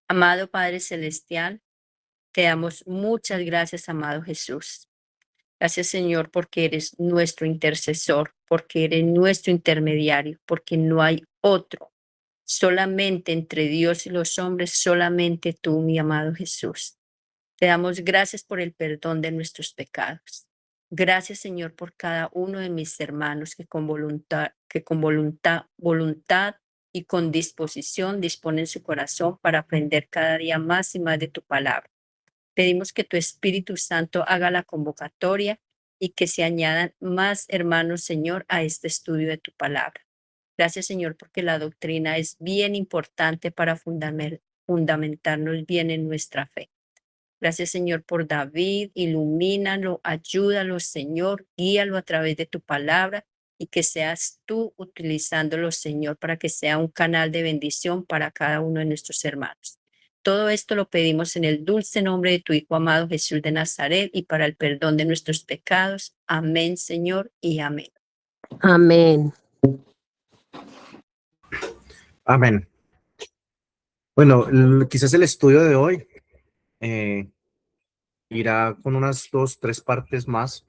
Amado Padre Celestial, te damos muchas gracias, amado Jesús. Gracias, Señor, porque eres nuestro intercesor, porque eres nuestro intermediario, porque no hay otro. Solamente entre Dios y los hombres, solamente tú, mi amado Jesús. Te damos gracias por el perdón de nuestros pecados. Gracias, Señor, por cada uno de mis hermanos que con voluntad y con disposición disponen su corazón para aprender cada día más y más de tu palabra. Pedimos que tu Espíritu Santo haga la convocatoria y que se añadan más hermanos, Señor, a este estudio de tu palabra. Gracias, Señor, porque la doctrina es bien importante para fundamentarnos bien en nuestra fe. Gracias, Señor, por David. Ilumínalo, ayúdalo, Señor, guíalo a través de tu palabra y que seas tú utilizándolo, Señor, para que sea un canal de bendición para cada uno de nuestros hermanos. Todo esto lo pedimos en el dulce nombre de tu Hijo amado Jesús de Nazaret y para el perdón de nuestros pecados. Amén, Señor, y amén. Amén. Amén. Bueno, quizás el estudio de hoy eh, irá con unas 2, 3 partes más,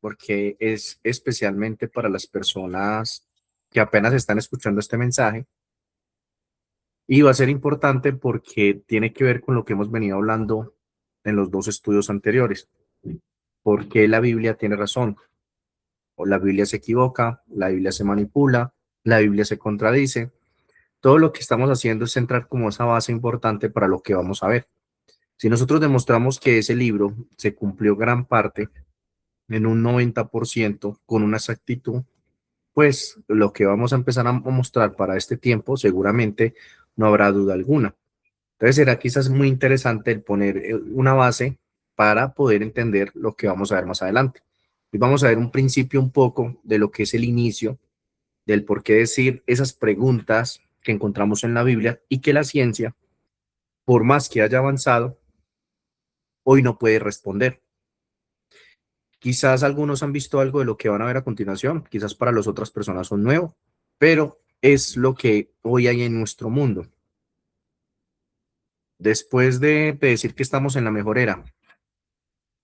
porque es especialmente para las personas que apenas están escuchando este mensaje. Y va a ser importante porque tiene que ver con lo que hemos venido hablando en los 2 estudios anteriores. Porque la Biblia tiene razón, o la Biblia se equivoca, la Biblia se manipula, la Biblia se contradice. Todo lo que estamos haciendo es centrar como esa base importante para lo que vamos a ver. Si nosotros demostramos que ese libro se cumplió gran parte en un 90% con una exactitud, pues lo que vamos a empezar a mostrar para este tiempo seguramente no habrá duda alguna. Entonces será quizás muy interesante el poner una base para poder entender lo que vamos a ver más adelante. Y vamos a ver un principio un poco de lo que es el inicio, del por qué decir esas preguntas que encontramos en la Biblia y que la ciencia, por más que haya avanzado, hoy no puede responder. Quizás algunos han visto algo de lo que van a ver a continuación, quizás para las otras personas son nuevo, pero es lo que hoy hay en nuestro mundo. Después de decir que estamos en la mejor era,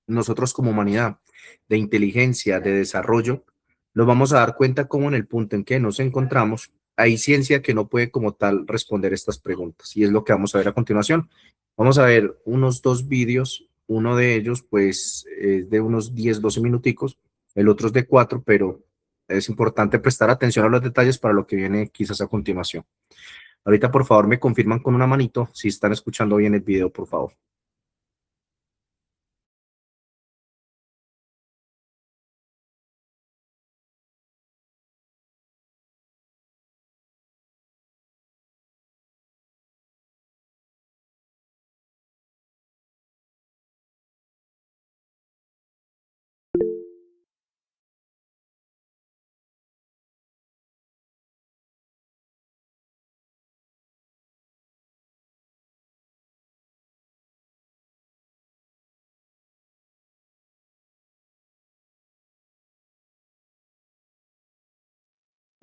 nosotros como humanidad, de inteligencia, de desarrollo, nos vamos a dar cuenta cómo en el punto en que nos encontramos, hay ciencia que no puede como tal responder estas preguntas. Y es lo que vamos a ver a continuación. Vamos a ver unos 2 vídeos, uno de ellos pues es de unos 10, 12 minuticos, el otro es de 4, pero es importante prestar atención a los detalles para lo que viene quizás a continuación. Ahorita por favor me confirman con una manito si están escuchando bien el video, por favor.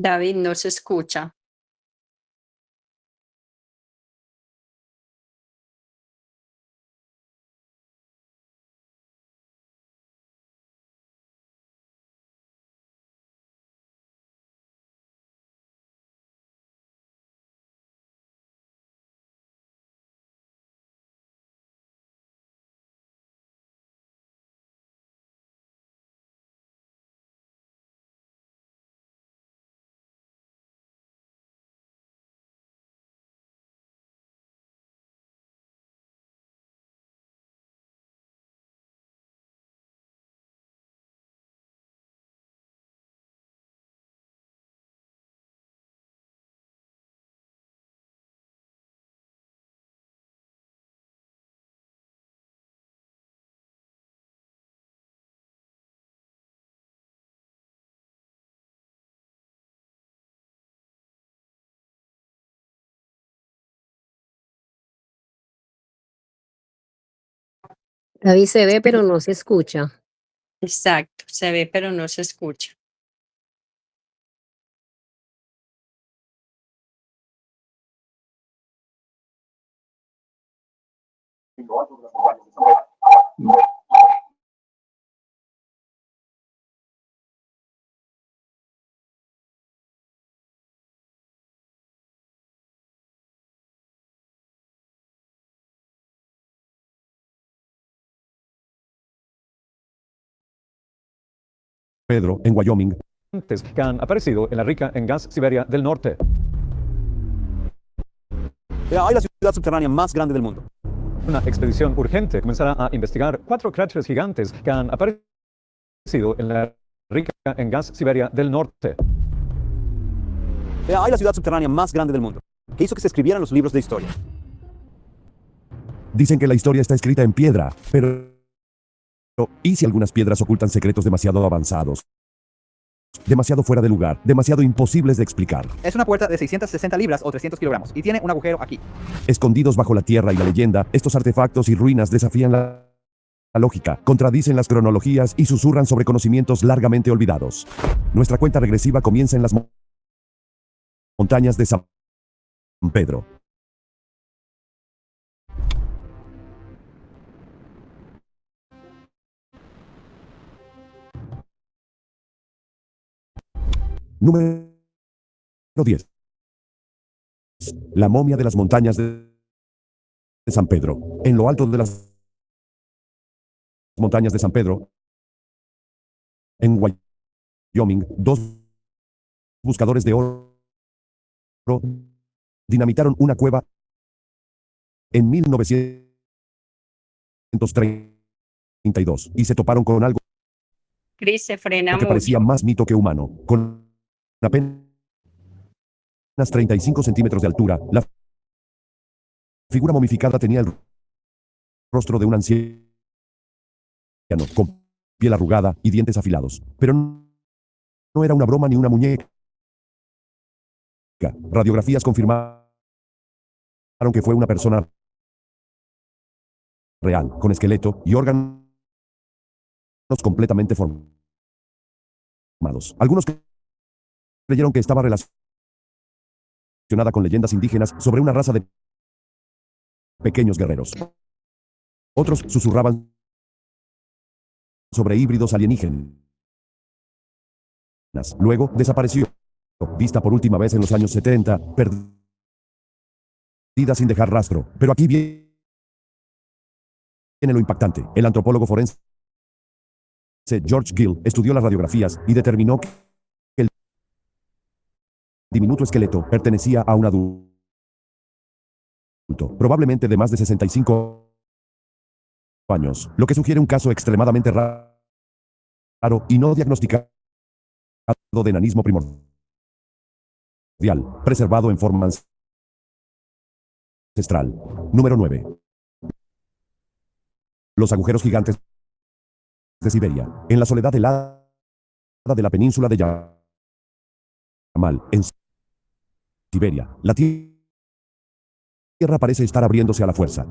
David, no se escucha. David se ve, pero no se escucha. Exacto, se ve, pero no se escucha. Pedro, en Wyoming, que han aparecido en la rica en gas Siberia del Norte. Hay la ciudad subterránea más grande del mundo. Una expedición urgente comenzará a investigar 4 cráteres gigantes que han aparecido en la rica en gas Siberia del Norte. Hay la ciudad subterránea más grande del mundo, que hizo que se escribieran los libros de historia. Dicen que la historia está escrita en piedra, pero ¿y si algunas piedras ocultan secretos demasiado avanzados? Demasiado fuera de lugar, demasiado imposibles de explicar. Es una puerta de 660 libras o 300 kilogramos y tiene un agujero aquí. Escondidos bajo la tierra y la leyenda, estos artefactos y ruinas desafían la lógica, contradicen las cronologías y susurran sobre conocimientos largamente olvidados. Nuestra cuenta regresiva comienza en las montañas de San Pedro. Número 10. La momia de las montañas de San Pedro. En lo alto de las montañas de San Pedro, en Wyoming, 2 buscadores de oro dinamitaron una cueva en 1932 y se toparon con algo Chris se frena que parecía mucho. más mito que humano. Con apenas 35 centímetros de altura, la figura momificada tenía el rostro de un anciano, con piel arrugada y dientes afilados. Pero no era una broma ni una muñeca. Radiografías confirmaron que fue una persona real, con esqueleto y órganos completamente formados. Algunos creyeron que estaba relacionada con leyendas indígenas sobre una raza de pequeños guerreros. Otros susurraban sobre híbridos alienígenas. Luego desapareció, vista por última vez en los años 70, perdida sin dejar rastro. Pero aquí viene lo impactante. El antropólogo forense George Gill estudió las radiografías y determinó que el diminuto esqueleto pertenecía a un adulto, probablemente de más de 65 años, lo que sugiere un caso extremadamente raro y no diagnosticado de enanismo primordial, preservado en forma ancestral. Número 9. Los agujeros gigantes de Siberia, en la soledad helada de la península de Yamal, en Siberia, la Tierra parece estar abriéndose a la fuerza.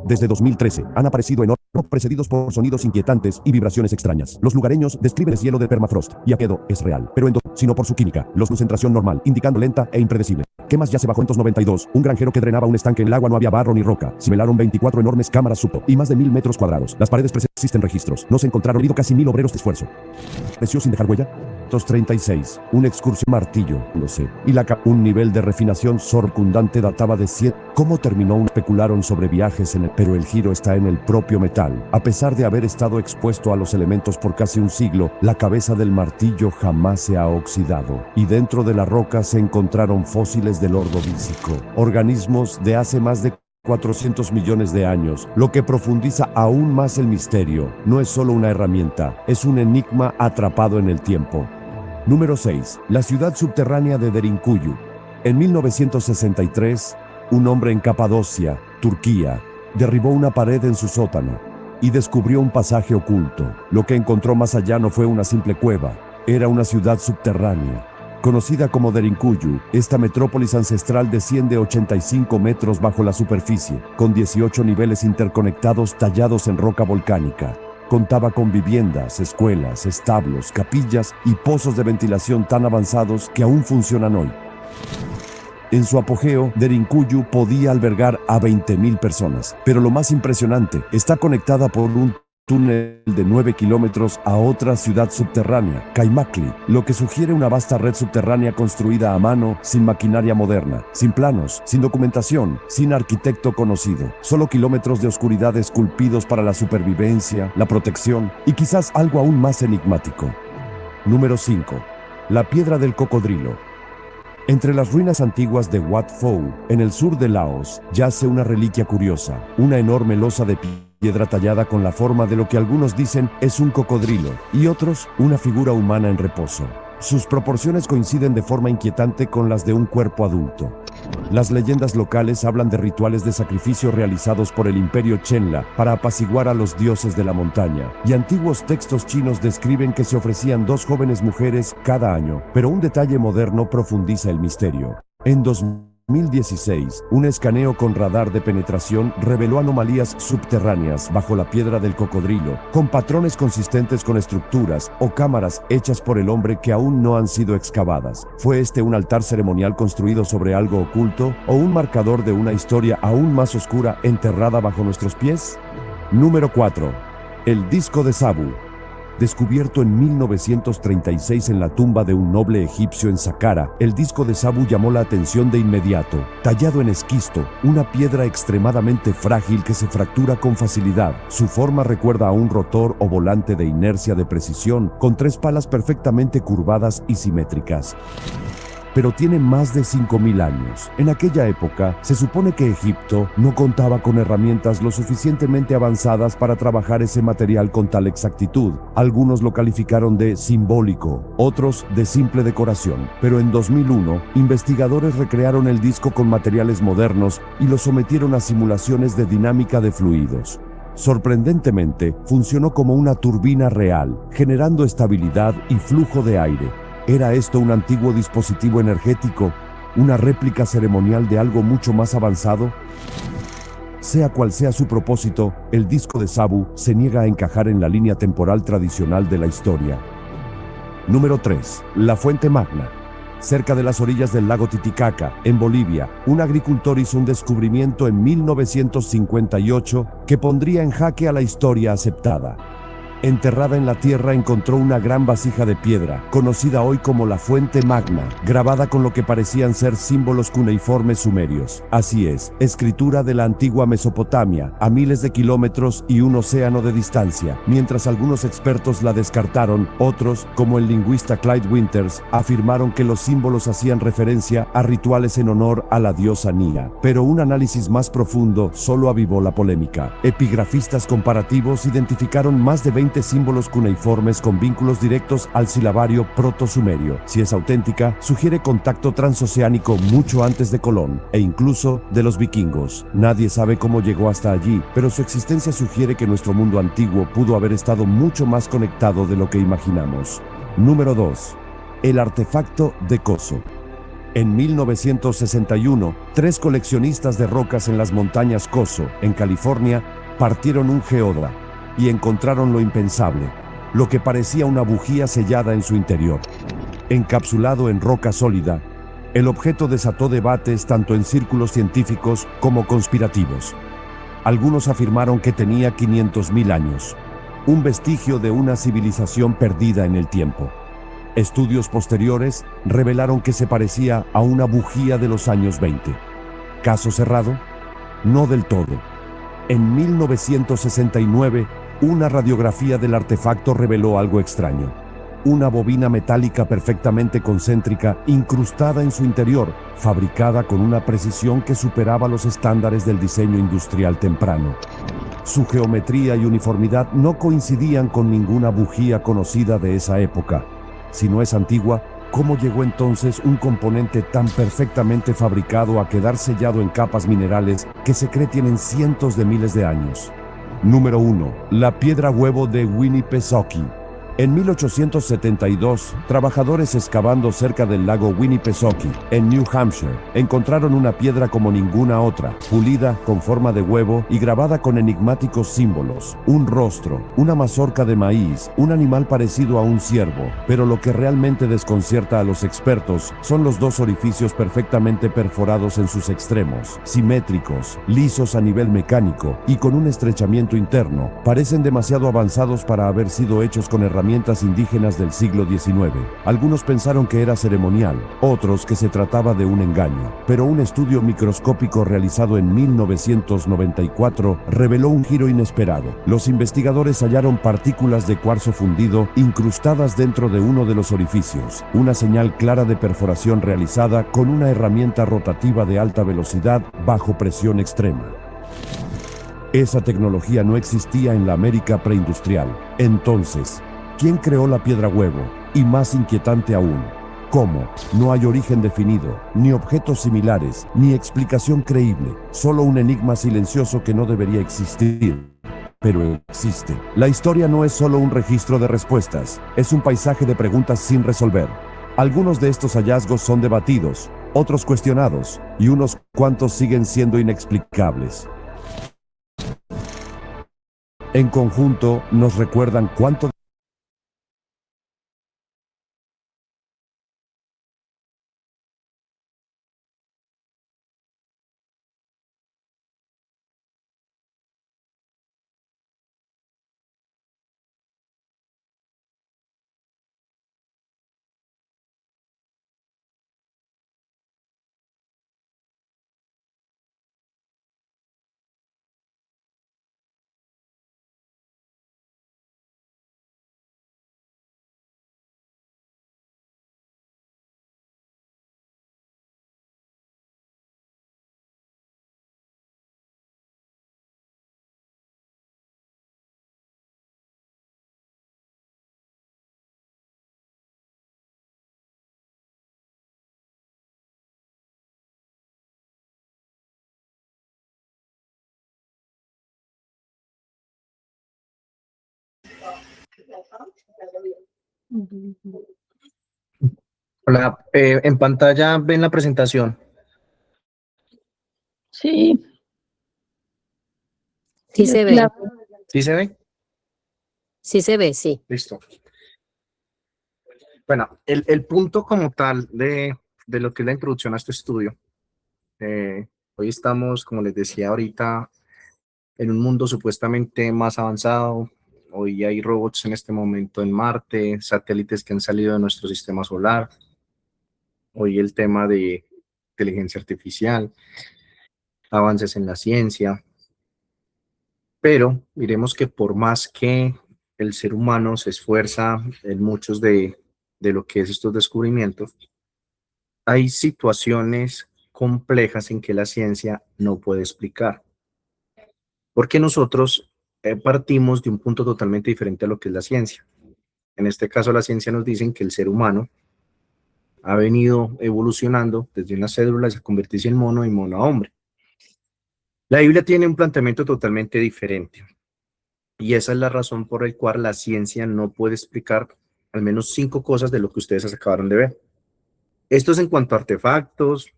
Desde 2013 han aparecido enormes, precedidos por sonidos inquietantes y vibraciones extrañas. Los lugareños describen el cielo de permafrost, y aquello es real, pero sino por su química, los concentración normal, indicando lenta e impredecible. ¿Qué más yace bajo en 92? Un granjero que drenaba un estanque en el agua, no había barro ni roca. Se velaron 24 enormes cámaras subto y más de 1000 metros cuadrados. Las paredes existen registros. No se encontraron casi 1000 obreros de esfuerzo. ¿Creció sin dejar huella? 236. Un excursión martillo, no sé. Y un nivel de refinación sorcundante databa de 7. ¿Cómo terminó? Especularon sobre viajes pero el giro está en el propio metal. A pesar de haber estado expuesto a los elementos por casi un siglo, la cabeza del martillo jamás se ha oxidado. Y dentro de la roca se encontraron fósiles del ordovícico, organismos de hace más de 400 millones de años, lo que profundiza aún más el misterio. No es solo una herramienta, es un enigma atrapado en el tiempo. Número 6. La ciudad subterránea de Derinkuyu. En 1963, un hombre en Capadocia, Turquía, derribó una pared en su sótano y descubrió un pasaje oculto. Lo que encontró más allá no fue una simple cueva, era una ciudad subterránea. Conocida como Derinkuyu, esta metrópolis ancestral desciende 85 metros bajo la superficie, con 18 niveles interconectados tallados en roca volcánica. Contaba con viviendas, escuelas, establos, capillas y pozos de ventilación tan avanzados que aún funcionan hoy. En su apogeo, Derinkuyu podía albergar a 20.000 personas. Pero lo más impresionante, está conectada por un túnel de 9 kilómetros a otra ciudad subterránea, Kaimakli, lo que sugiere una vasta red subterránea construida a mano, sin maquinaria moderna, sin planos, sin documentación, sin arquitecto conocido. Solo kilómetros de oscuridad esculpidos para la supervivencia, la protección y quizás algo aún más enigmático. Número 5. La piedra del cocodrilo. Entre las ruinas antiguas de Wat Phou, en el sur de Laos, yace una reliquia curiosa, una enorme losa de piedra tallada con la forma de lo que algunos dicen es un cocodrilo y otros una figura humana en reposo. Sus proporciones coinciden de forma inquietante con las de un cuerpo adulto. Las leyendas locales hablan de rituales de sacrificio realizados por el imperio Chenla para apaciguar a los dioses de la montaña, y antiguos textos chinos describen que se ofrecían 2 jóvenes mujeres cada año, pero un detalle moderno profundiza el misterio. En 2016, un escaneo con radar de penetración reveló anomalías subterráneas bajo la piedra del cocodrilo, con patrones consistentes con estructuras o cámaras hechas por el hombre que aún no han sido excavadas. ¿Fue este un altar ceremonial construido sobre algo oculto o un marcador de una historia aún más oscura enterrada bajo nuestros pies? Número 4. El disco de Sabu. Descubierto en 1936 en la tumba de un noble egipcio en Saqqara, el disco de Sabu llamó la atención de inmediato. Tallado en esquisto, una piedra extremadamente frágil que se fractura con facilidad. Su forma recuerda a un rotor o volante de inercia de precisión, con 3 palas perfectamente curvadas y simétricas. Pero tiene más de 5.000 años. En aquella época, se supone que Egipto no contaba con herramientas lo suficientemente avanzadas para trabajar ese material con tal exactitud. Algunos lo calificaron de simbólico, otros de simple decoración. Pero en 2001, investigadores recrearon el disco con materiales modernos y lo sometieron a simulaciones de dinámica de fluidos. Sorprendentemente, funcionó como una turbina real, generando estabilidad y flujo de aire. ¿Era esto un antiguo dispositivo energético, una réplica ceremonial de algo mucho más avanzado? Sea cual sea su propósito, el disco de Sabu se niega a encajar en la línea temporal tradicional de la historia. Número 3. La Fuente Magna. Cerca de las orillas del lago Titicaca, en Bolivia, un agricultor hizo un descubrimiento en 1958 que pondría en jaque a la historia aceptada. Enterrada en la tierra encontró una gran vasija de piedra, conocida hoy como la Fuente Magna, grabada con lo que parecían ser símbolos cuneiformes sumerios. Así es, escritura de la antigua Mesopotamia, a miles de kilómetros y un océano de distancia. Mientras algunos expertos la descartaron, otros, como el lingüista Clyde Winters, afirmaron que los símbolos hacían referencia a rituales en honor a la diosa Nia. Pero un análisis más profundo solo avivó la polémica. Epigrafistas comparativos identificaron más de 20 símbolos cuneiformes con vínculos directos al silabario proto-sumerio. Si es auténtica, sugiere contacto transoceánico mucho antes de Colón e incluso de los vikingos. Nadie sabe cómo llegó hasta allí, pero su existencia sugiere que nuestro mundo antiguo pudo haber estado mucho más conectado de lo que imaginamos. Número 2. El artefacto de Coso. En 1961, 3 coleccionistas de rocas en las montañas Coso, en California, partieron un geoda y encontraron lo impensable, lo que parecía una bujía sellada en su interior. Encapsulado en roca sólida, el objeto desató debates tanto en círculos científicos como conspirativos. Algunos afirmaron que tenía 500.000 años, un vestigio de una civilización perdida en el tiempo. Estudios posteriores revelaron que se parecía a una bujía de los años 20. ¿Caso cerrado? No del todo. En 1969, una radiografía del artefacto reveló algo extraño. Una bobina metálica perfectamente concéntrica incrustada en su interior, fabricada con una precisión que superaba los estándares del diseño industrial temprano. Su geometría y uniformidad no coincidían con ninguna bujía conocida de esa época. Si no es antigua, ¿cómo llegó entonces un componente tan perfectamente fabricado a quedar sellado en capas minerales que se cree tienen cientos de miles de años? Número 1. La piedra huevo de Winnipesaukee. En 1872, trabajadores excavando cerca del lago Winnipesaukee, en New Hampshire, encontraron una piedra como ninguna otra, pulida, con forma de huevo y grabada con enigmáticos símbolos. Un rostro, una mazorca de maíz, un animal parecido a un ciervo. Pero lo que realmente desconcierta a los expertos son los dos orificios perfectamente perforados en sus extremos, simétricos, lisos a nivel mecánico y con un estrechamiento interno. Parecen demasiado avanzados para haber sido hechos con herramientas indígenas del siglo XIX. Algunos pensaron que era ceremonial, otros que se trataba de un engaño. Pero un estudio microscópico realizado en 1994 reveló un giro inesperado. Los investigadores hallaron partículas de cuarzo fundido incrustadas dentro de uno de los orificios, una señal clara de perforación realizada con una herramienta rotativa de alta velocidad bajo presión extrema. Esa tecnología no existía en la América preindustrial. Entonces, ¿quién creó la piedra huevo? Y más inquietante aún, ¿cómo? No hay origen definido, ni objetos similares, ni explicación creíble, solo un enigma silencioso que no debería existir. Pero existe. La historia no es solo un registro de respuestas, es un paisaje de preguntas sin resolver. Algunos de estos hallazgos son debatidos, otros cuestionados, y unos cuantos siguen siendo inexplicables. En conjunto, nos recuerdan cuánto Hola, en pantalla ven la presentación. Sí, Sí sí, se aquí ve, la ¿Sí se ve? sí se ve, sí. Listo. Bueno, el punto como tal de lo que es la introducción a este estudio. Hoy estamos, como les decía ahorita, en un mundo supuestamente más avanzado. Hoy hay robots en este momento en Marte, satélites que han salido de nuestro sistema solar. Hoy el tema de inteligencia artificial, avances en la ciencia. Pero miremos que por más que el ser humano se esfuerza en muchos de lo que es estos descubrimientos, hay situaciones complejas en que la ciencia no puede explicar. Porque nosotros partimos de un punto totalmente diferente a lo que es la ciencia. En este caso, la ciencia nos dice que el ser humano ha venido evolucionando desde una célula a convertirse en mono y mono a hombre. La Biblia tiene un planteamiento totalmente diferente. Y esa es la razón por la cual la ciencia no puede explicar al menos 5 cosas de lo que ustedes acabaron de ver. Esto es en cuanto a artefactos.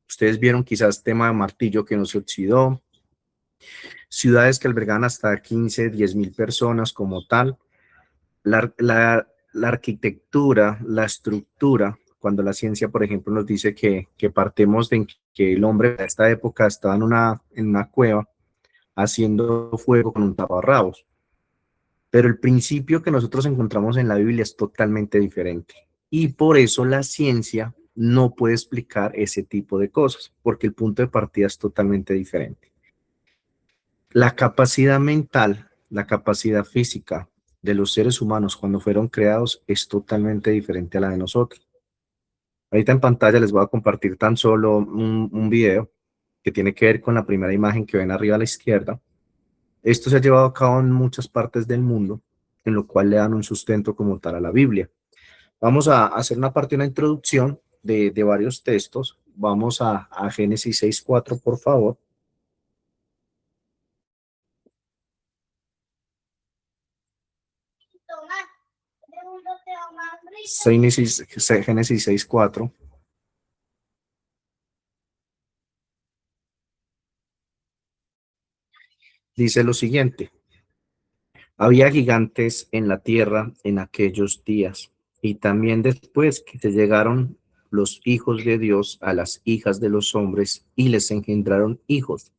Ustedes vieron quizás tema de martillo que no se oxidó, ciudades que albergan hasta 15, 10 mil personas como tal, la arquitectura, la estructura, cuando la ciencia, por ejemplo, nos dice que partemos de que el hombre a esta época estaba en una cueva haciendo fuego con un taparrabos. Pero el principio que nosotros encontramos en la Biblia es totalmente diferente. Y por eso la ciencia no puede explicar ese tipo de cosas, porque el punto de partida es totalmente diferente. La capacidad mental, la capacidad física de los seres humanos cuando fueron creados es totalmente diferente a la de nosotros. Ahorita en pantalla les voy a compartir tan solo un video que tiene que ver con la primera imagen que ven arriba a la izquierda. Esto se ha llevado a cabo en muchas partes del mundo, en lo cual le dan un sustento como tal a la Biblia. Vamos a hacer una parte, una introducción de varios textos. Vamos a Génesis 6:4, por favor. Génesis 6:4. Dice lo siguiente: había gigantes en la tierra en aquellos días, y también después que se llegaron los hijos de Dios a las hijas de los hombres y les engendraron hijos.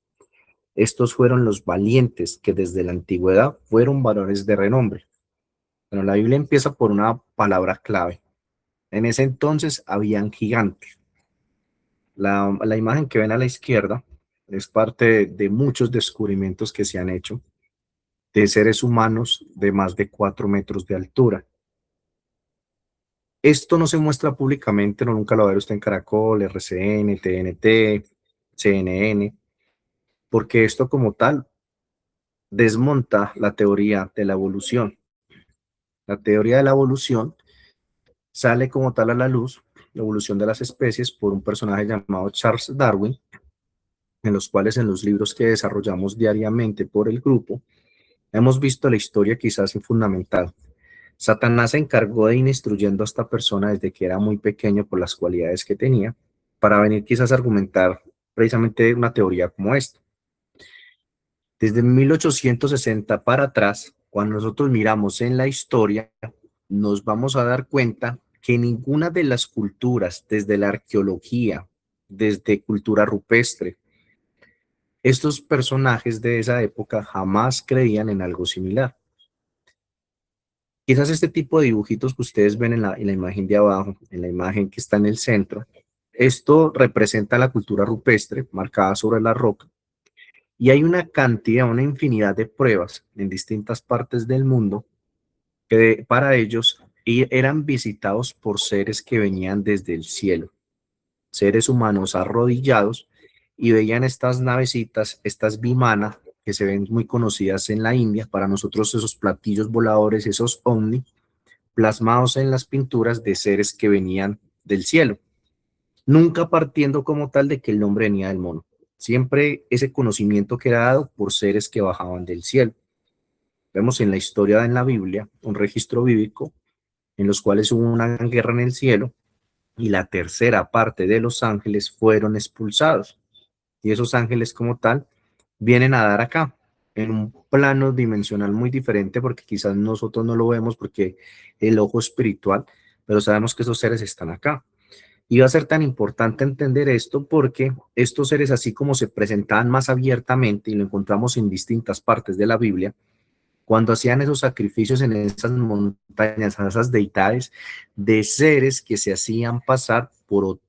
Estos fueron los valientes que desde la antigüedad fueron varones de renombre. Bueno, la Biblia empieza por una palabra clave. En ese entonces habían gigantes. La imagen que ven a la izquierda es parte de muchos descubrimientos que se han hecho de seres humanos de más de 4 metros de altura. Esto no se muestra públicamente, no, nunca lo va a ver usted en Caracol, RCN, TNT, CNN, porque esto como tal desmonta la teoría de la evolución. La teoría de la evolución sale como tal a la luz, la evolución de las especies, por un personaje llamado Charles Darwin, en los cuales en los libros que desarrollamos diariamente por el grupo, hemos visto la historia quizás fundamental. Satanás se encargó de ir instruyendo a esta persona desde que era muy pequeño por las cualidades que tenía, para venir quizás a argumentar precisamente una teoría como esta. Desde 1860 para atrás, cuando nosotros miramos en la historia, nos vamos a dar cuenta que ninguna de las culturas, desde la arqueología, desde cultura rupestre, estos personajes de esa época jamás creían en algo similar. Quizás este tipo de dibujitos que ustedes ven en la imagen de abajo, en la imagen que está en el centro, esto representa la cultura rupestre marcada sobre la roca, y hay una cantidad, una infinidad de pruebas en distintas partes del mundo que para ellos eran visitados por seres que venían desde el cielo, seres humanos arrodillados, y veían estas navecitas, estas vimanas, que se ven muy conocidas en la India, para nosotros esos platillos voladores, esos ovni, plasmados en las pinturas de seres que venían del cielo, nunca partiendo como tal de que el nombre venía del mono, siempre ese conocimiento que era dado por seres que bajaban del cielo. Vemos en la historia en la Biblia un registro bíblico en los cuales hubo una gran guerra en el cielo y la tercera parte de los ángeles fueron expulsados. Y esos ángeles como tal vienen a dar acá, en un plano dimensional muy diferente, porque quizás nosotros no lo vemos porque el ojo espiritual, pero sabemos que esos seres están acá. Y va a ser tan importante entender esto porque estos seres, así como se presentaban más abiertamente, y lo encontramos en distintas partes de la Biblia, cuando hacían esos sacrificios en esas montañas, a esas deidades de seres que se hacían pasar por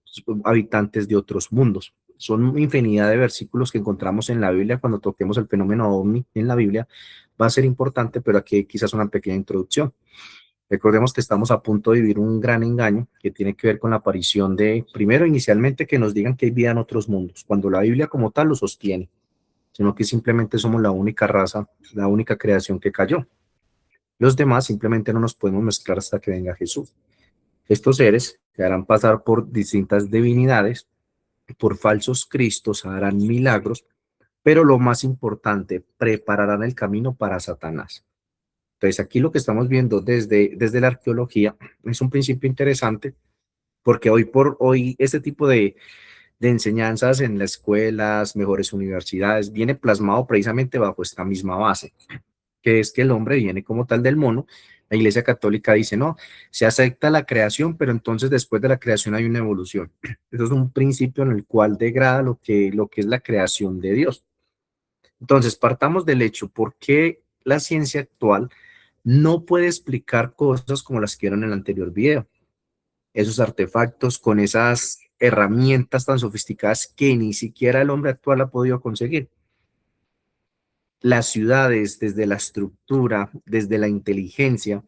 habitantes de otros mundos. Son infinidad de versículos que encontramos en la Biblia. Cuando toquemos el fenómeno ovni en la Biblia va a ser importante, pero aquí quizás una pequeña introducción. Recordemos que estamos a punto de vivir un gran engaño que tiene que ver con la aparición de, primero, inicialmente, que nos digan que hay vida en otros mundos, cuando la Biblia como tal lo sostiene, sino que simplemente somos la única raza, la única creación que cayó. Los demás simplemente no nos podemos mezclar hasta que venga Jesús. Estos seres se harán pasar por distintas divinidades, por falsos cristos, harán milagros, pero lo más importante, prepararán el camino para Satanás. Entonces aquí lo que estamos viendo desde la arqueología es un principio interesante, porque hoy por hoy este tipo de enseñanzas en las escuelas, mejores universidades, viene plasmado precisamente bajo esta misma base, que es que el hombre viene como tal del mono. La Iglesia Católica dice, no, se acepta la creación, pero entonces después de la creación hay una evolución. Eso es un principio en el cual degrada lo que es la creación de Dios. Entonces, partamos del hecho, ¿por qué la ciencia actual no puede explicar cosas como las que vieron en el anterior video? Esos artefactos con esas herramientas tan sofisticadas que ni siquiera el hombre actual ha podido conseguir. Las ciudades, desde la estructura, desde la inteligencia,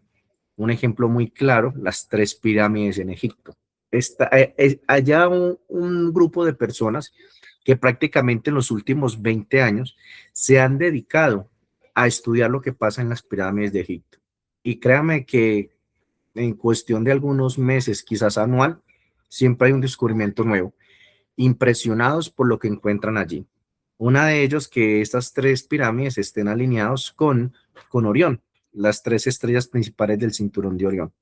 un ejemplo muy claro, las 3 pirámides en Egipto. Allá un grupo de personas que prácticamente en los últimos 20 años se han dedicado a estudiar lo que pasa en las pirámides de Egipto. Y créame que en cuestión de algunos meses, quizás anual, siempre hay un descubrimiento nuevo, impresionados por lo que encuentran allí. Una de ellos, que estas 3 pirámides estén alineados con Orión, las 3 estrellas principales del cinturón de Orión.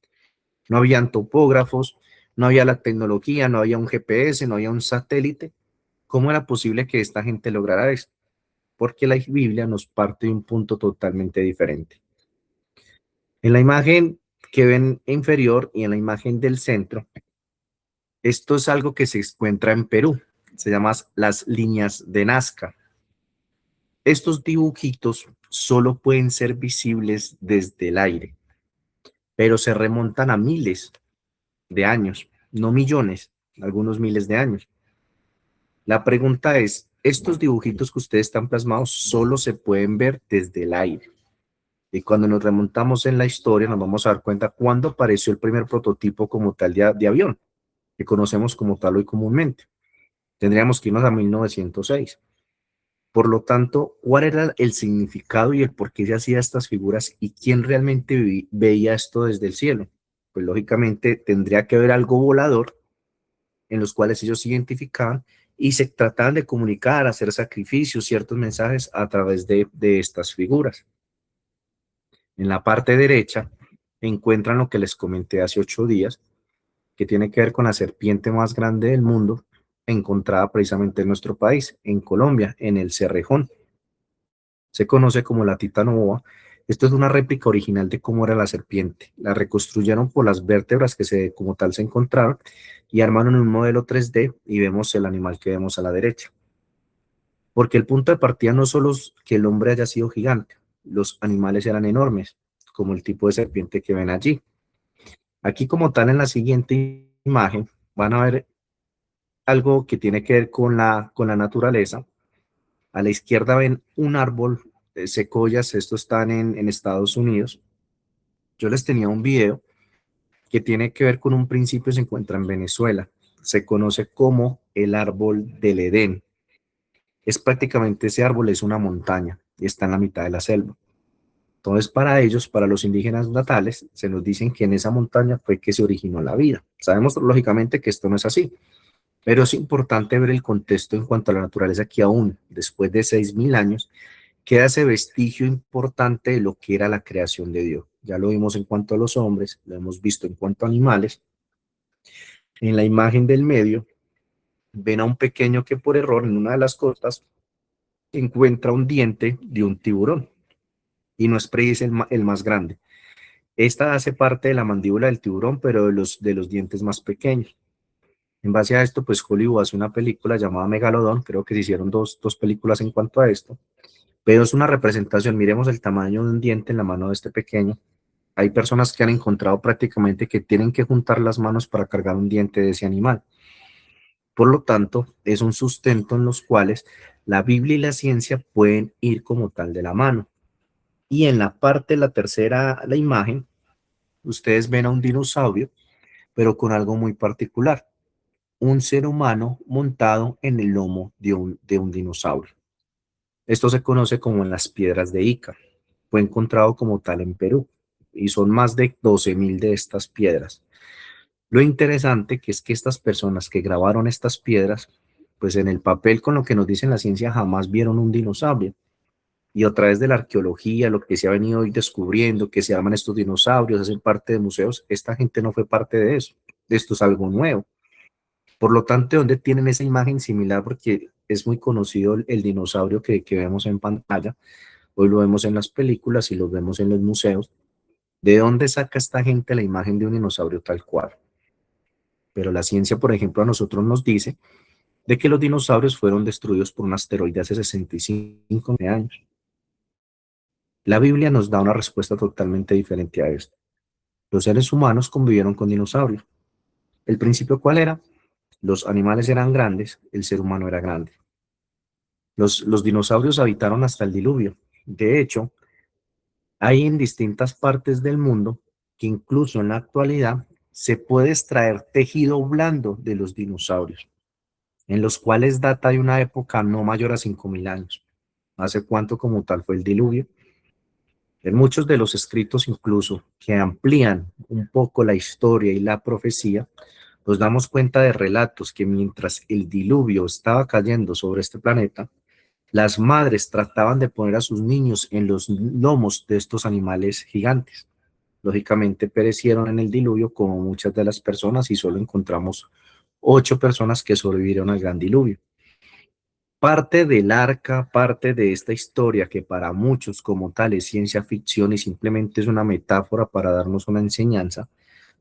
No habían topógrafos, no había la tecnología, no había un GPS, no había un satélite. ¿Cómo era posible que esta gente lograra esto? Porque la Biblia nos parte de un punto totalmente diferente. En la imagen que ven inferior y en la imagen del centro, esto es algo que se encuentra en Perú. Se llama las líneas de Nazca. Estos dibujitos solo pueden ser visibles desde el aire, pero se remontan a miles de años, no millones, algunos miles de años. La pregunta es, estos dibujitos que ustedes están plasmados solo se pueden ver desde el aire. Y cuando nos remontamos en la historia nos vamos a dar cuenta cuándo apareció el primer prototipo como tal de avión, que conocemos como tal hoy comúnmente. Tendríamos que irnos a 1906. Por lo tanto, ¿cuál era el significado y el por qué se hacían estas figuras y quién realmente veía esto desde el cielo? Pues lógicamente tendría que haber algo volador en los cuales ellos se identificaban y se trataban de comunicar, hacer sacrificios, ciertos mensajes a través de estas figuras. En la parte derecha encuentran lo que les comenté hace 8 días, que tiene que ver con la serpiente más grande del mundo, encontrada precisamente en nuestro país, en Colombia, en el Cerrejón. Se conoce como la Titanova. Esto es una réplica original de cómo era la serpiente. La reconstruyeron por las vértebras que como tal se encontraron y armaron un modelo 3D y vemos el animal que vemos a la derecha. Porque el punto de partida no solo es que el hombre haya sido gigante, los animales eran enormes, como el tipo de serpiente que ven allí. Aquí como tal en la siguiente imagen van a ver algo que tiene que ver con la naturaleza. A la izquierda ven un árbol de secoyas, estos están en Estados Unidos. Yo les tenía un video que tiene que ver con un principio que se encuentra en Venezuela. Se conoce como el árbol del Edén. Es prácticamente ese árbol, es una montaña y está en la mitad de la selva. Entonces, para ellos, para los indígenas natales, se nos dicen que en esa montaña fue que se originó la vida. Sabemos lógicamente que esto no es así, pero es importante ver el contexto en cuanto a la naturaleza que aún después de 6.000 años queda ese vestigio importante de lo que era la creación de Dios. Ya lo vimos en cuanto a los hombres, lo hemos visto en cuanto a animales. En la imagen del medio, ven a un pequeño que por error en una de las costas encuentra un diente de un tiburón y no es precisamente el más grande. Esta hace parte de la mandíbula del tiburón, pero de los dientes más pequeños. En base a esto, pues Hollywood hace una película llamada Megalodón, creo que se hicieron dos películas en cuanto a esto, pero es una representación. Miremos el tamaño de un diente en la mano de este pequeño. Hay personas que han encontrado prácticamente que tienen que juntar las manos para cargar un diente de ese animal. Por lo tanto, es un sustento en los cuales la Biblia y la ciencia pueden ir como tal de la mano. Y en la parte, la tercera, la imagen, ustedes ven a un dinosaurio, pero con algo muy particular. Un ser humano montado en el lomo de un dinosaurio. Esto se conoce como en las piedras de Ica. Fue encontrado como tal en Perú y son más de 12.000 de estas piedras. Lo interesante que es que estas personas que grabaron estas piedras, pues en el papel con lo que nos dice la ciencia jamás vieron un dinosaurio. Y a través de la arqueología, lo que se ha venido hoy descubriendo, que se llaman estos dinosaurios, hacen parte de museos, esta gente no fue parte de eso. Esto es algo nuevo. Por lo tanto, ¿dónde tienen esa imagen similar? Porque es muy conocido el dinosaurio que vemos en pantalla. Hoy lo vemos en las películas y lo vemos en los museos. ¿De dónde saca esta gente la imagen de un dinosaurio tal cual? Pero la ciencia, por ejemplo, a nosotros nos dice de que los dinosaurios fueron destruidos por un asteroide hace 65 años. La Biblia nos da una respuesta totalmente diferente a esto. Los seres humanos convivieron con dinosaurios. ¿El principio cuál era? Los animales eran grandes, el ser humano era grande. Los dinosaurios habitaron hasta el diluvio. De hecho, hay en distintas partes del mundo que incluso en la actualidad se puede extraer tejido blando de los dinosaurios, en los cuales data de una época no mayor a 5.000 años. ¿Hace cuánto como tal fue el diluvio? En muchos de los escritos incluso que amplían un poco la historia y la profecía, nos damos cuenta de relatos que mientras el diluvio estaba cayendo sobre este planeta, las madres trataban de poner a sus niños en los lomos de estos animales gigantes. lógicamente perecieron en el diluvio como muchas de las personas y solo encontramos 8 personas que sobrevivieron al gran diluvio. Parte del arca, parte de esta historia que para muchos como tal es ciencia ficción y simplemente es una metáfora para darnos una enseñanza,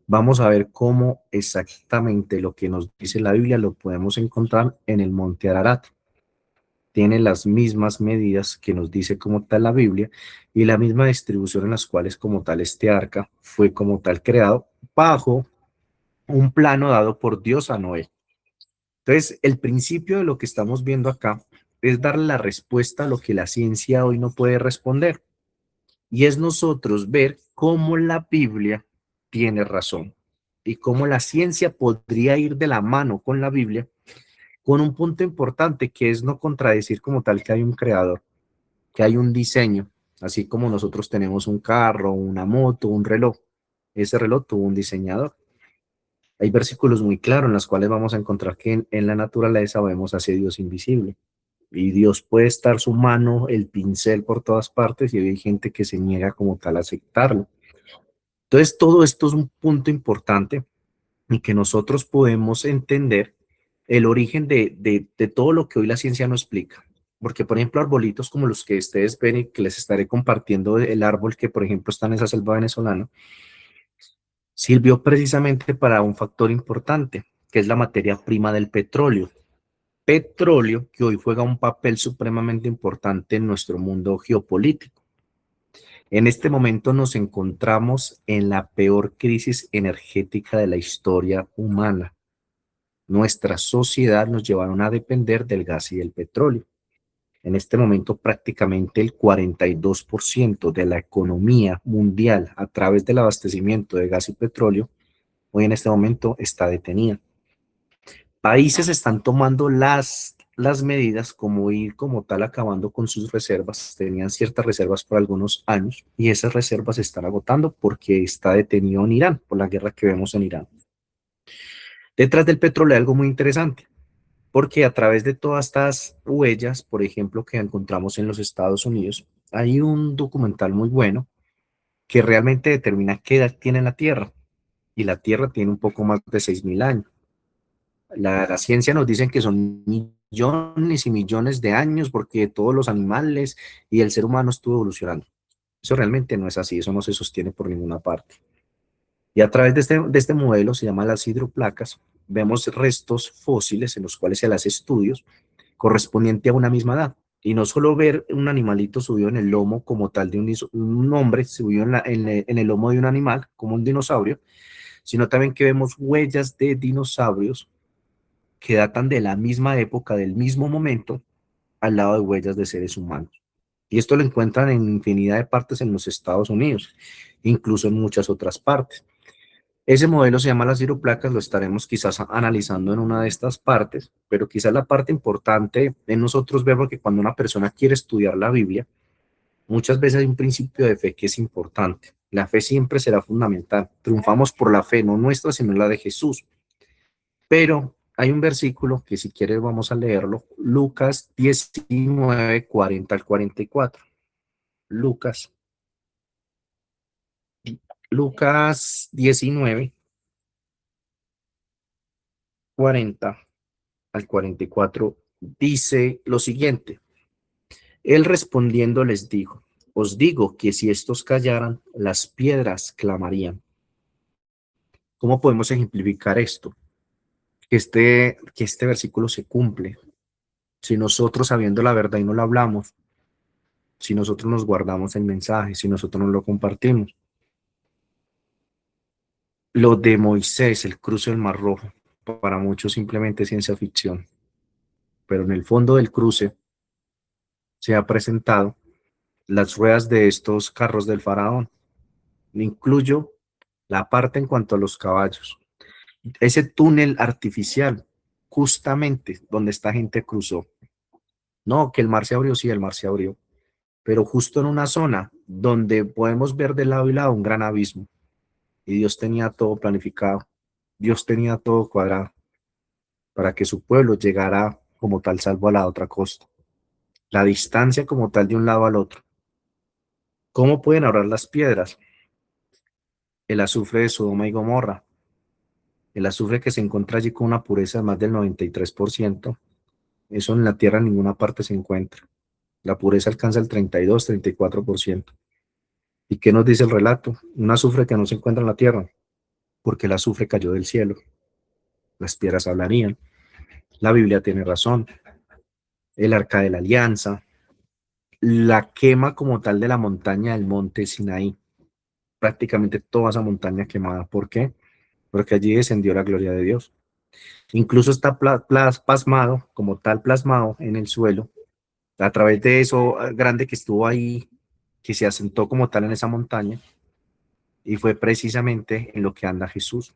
vamos a ver cómo exactamente lo que nos dice la Biblia lo podemos encontrar en el monte Ararat. Tiene las mismas medidas que nos dice como tal la Biblia y la misma distribución en las cuales como tal este arca fue como tal creado bajo un plano dado por Dios a Noé. Entonces, el principio de lo que estamos viendo acá es darle la respuesta a lo que la ciencia hoy no puede responder. Y es nosotros ver cómo la Biblia tiene razón y cómo la ciencia podría ir de la mano con la Biblia con un punto importante que es no contradecir como tal que hay un creador, que hay un diseño, así como nosotros tenemos un carro, una moto, un reloj. Ese reloj tuvo un diseñador. Hay versículos muy claros en los cuales vamos a encontrar que en la naturaleza vemos a ese Dios invisible. Y Dios puede estar su mano, el pincel por todas partes y hay gente que se niega como tal a aceptarlo. Entonces, todo esto es un punto importante y que nosotros podemos entender el origen de todo lo que hoy la ciencia no explica. Porque, por ejemplo, arbolitos como los que ustedes ven y que les estaré compartiendo, el árbol que, por ejemplo, está en esa selva venezolana, sirvió precisamente para un factor importante, que es la materia prima del petróleo. Petróleo que hoy juega un papel supremamente importante en nuestro mundo geopolítico. En este momento nos encontramos en la peor crisis energética de la historia humana. Nuestra sociedad nos llevaron a depender del gas y del petróleo. En este momento prácticamente el 42% de la economía mundial a través del abastecimiento de gas y petróleo hoy en este momento está detenida. Países están tomando las medidas como ir como tal acabando con sus reservas. Tenían ciertas reservas por algunos años y esas reservas se están agotando porque está detenido en Irán, por la guerra que vemos en Irán. Detrás del petróleo hay algo muy interesante, porque a través de todas estas huellas, por ejemplo, que encontramos en los Estados Unidos, hay un documental muy bueno que realmente determina qué edad tiene la Tierra. Y la Tierra tiene un poco más de 6.000 años. La ciencia nos dice que son millones y millones de años porque todos los animales y el ser humano estuvo evolucionando. Eso realmente no es así, eso no se sostiene por ninguna parte. Y a través de este modelo, se llama las hidroplacas, vemos restos fósiles en los cuales se hace estudios correspondiente a una misma edad. Y no solo ver un animalito subido en el lomo como tal de un hombre subido en el lomo de un animal, como un dinosaurio, sino también que vemos huellas de dinosaurios que datan de la misma época, del mismo momento, al lado de huellas de seres humanos. Y esto lo encuentran en infinidad de partes en los Estados Unidos, incluso en muchas otras partes. Ese modelo se llama las hidroplacas, lo estaremos quizás analizando en una de estas partes, pero quizás la parte importante en nosotros ver que cuando una persona quiere estudiar la Biblia, muchas veces hay un principio de fe que es importante. La fe siempre será fundamental. Triunfamos por la fe, no nuestra, sino la de Jesús. Pero hay un versículo que si quieres vamos a leerlo, Lucas 19, 40 al 44. Lucas 19, 40 al 44 dice lo siguiente. Él respondiendo les dijo, os digo que si estos callaran, las piedras clamarían. ¿Cómo podemos ejemplificar esto? Que este versículo se cumple. Si nosotros sabiendo la verdad y no la hablamos, si nosotros nos guardamos el mensaje, si nosotros no lo compartimos. Lo de Moisés, el cruce del Mar Rojo, para muchos simplemente ciencia ficción, pero en el fondo del cruce se ha presentado las ruedas de estos carros del faraón. Incluyo la parte en cuanto a los caballos. Ese túnel artificial, justamente donde esta gente cruzó. No, que el mar se abrió, sí, el mar se abrió, pero justo en una zona donde podemos ver de lado y lado un gran abismo. Y Dios tenía todo planificado, Dios tenía todo cuadrado para que su pueblo llegara como tal salvo a la otra costa. La distancia como tal de un lado al otro. ¿Cómo pueden ahorrar las piedras? el azufre de Sodoma y Gomorra, el azufre que se encuentra allí con una pureza de más del 93%, eso en la tierra en ninguna parte se encuentra. La pureza alcanza el 32, 34%. ¿Y qué nos dice el relato? Un azufre que no se encuentra en la tierra, porque el azufre cayó del cielo. Las piedras hablarían. La Biblia tiene razón. El arca de la alianza, la quema como tal de la montaña del monte Sinaí, prácticamente toda esa montaña quemada. ¿Por qué? Porque allí descendió la gloria de Dios. Incluso está plasmado, como tal plasmado en el suelo, a través de eso grande que estuvo ahí, que se asentó como tal en esa montaña, y fue precisamente en lo que anda Jesús.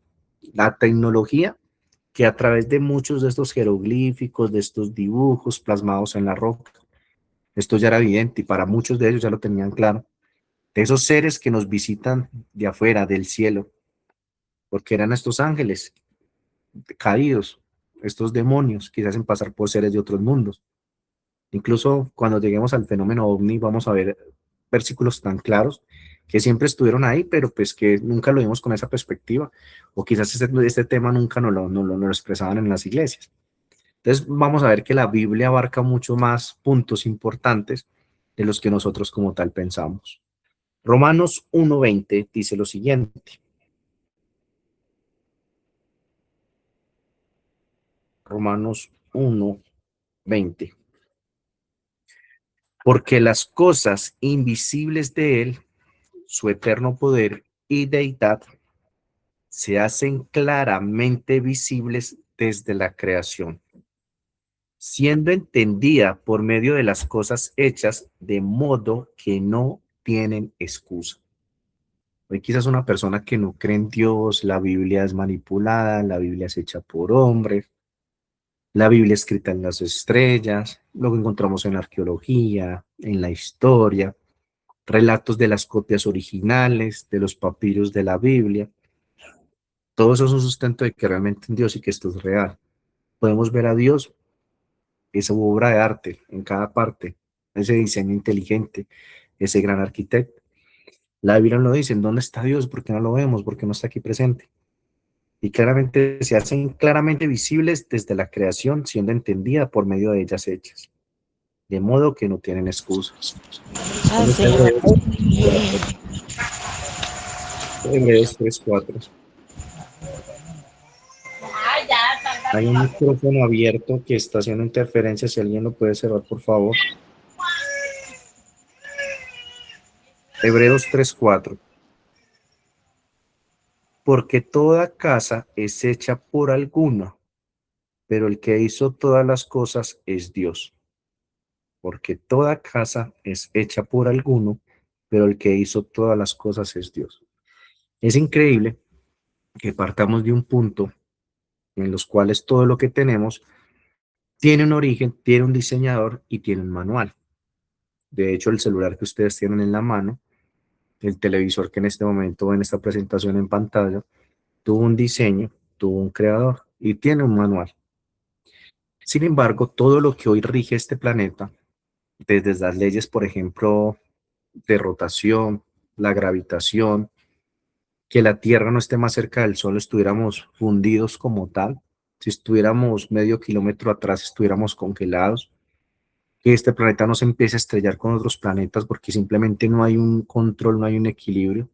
La tecnología que a través de muchos de estos jeroglíficos, de estos dibujos plasmados en la roca, esto ya era evidente y para muchos de ellos ya lo tenían claro, de esos seres que nos visitan de afuera, del cielo, porque eran estos ángeles caídos, estos demonios que se hacen pasar por seres de otros mundos. Incluso cuando lleguemos al fenómeno ovni vamos a ver versículos tan claros que siempre estuvieron ahí, pero pues que nunca lo vimos con esa perspectiva, o quizás este tema nunca no lo expresaban en las iglesias. Entonces vamos a ver que la Biblia abarca mucho más puntos importantes de los que nosotros como tal pensamos. Romanos 1:20 dice lo siguiente. Romanos 1:20. Porque las cosas invisibles de él, su eterno poder y deidad, se hacen claramente visibles desde la creación, siendo entendida por medio de las cosas hechas, de modo que no tienen excusa. Hoy quizás una persona que no cree en Dios, la Biblia es manipulada, la Biblia es hecha por hombres, la Biblia escrita en las estrellas, lo que encontramos en la arqueología, en la historia, relatos de las copias originales, de los papiros de la Biblia. Todo eso es un sustento de que realmente en Dios y que esto es real. Podemos ver a Dios, esa obra de arte en cada parte, ese diseño inteligente, ese gran arquitecto. La Biblia lo dice, ¿dónde está Dios? ¿Por qué no lo vemos? ¿Por qué no está aquí presente? Y claramente se hacen claramente visibles desde la creación, siendo entendida por medio de ellas hechas, de modo que no tienen excusa. Hebreos 3:4. Hay un micrófono abierto que está haciendo interferencia. Si alguien lo puede cerrar, por favor. Hebreos 3:4. Porque toda casa es hecha por alguno, pero el que hizo todas las cosas es Dios. Porque toda casa es hecha por alguno, pero el que hizo todas las cosas es Dios. Es increíble que partamos de un punto en los cuales todo lo que tenemos tiene un origen, tiene un diseñador y tiene un manual. De hecho, el celular que ustedes tienen en la mano, el televisor que en este momento ven esta presentación en pantalla, tuvo un diseño, tuvo un creador y tiene un manual. Sin embargo, todo lo que hoy rige este planeta, desde las leyes, por ejemplo, de rotación, la gravitación, que la Tierra no esté más cerca del Sol, estuviéramos fundidos como tal, si estuviéramos medio kilómetro atrás, estuviéramos congelados, que este planeta no se empiece a estrellar con otros planetas porque simplemente no hay un control, no hay un equilibrio,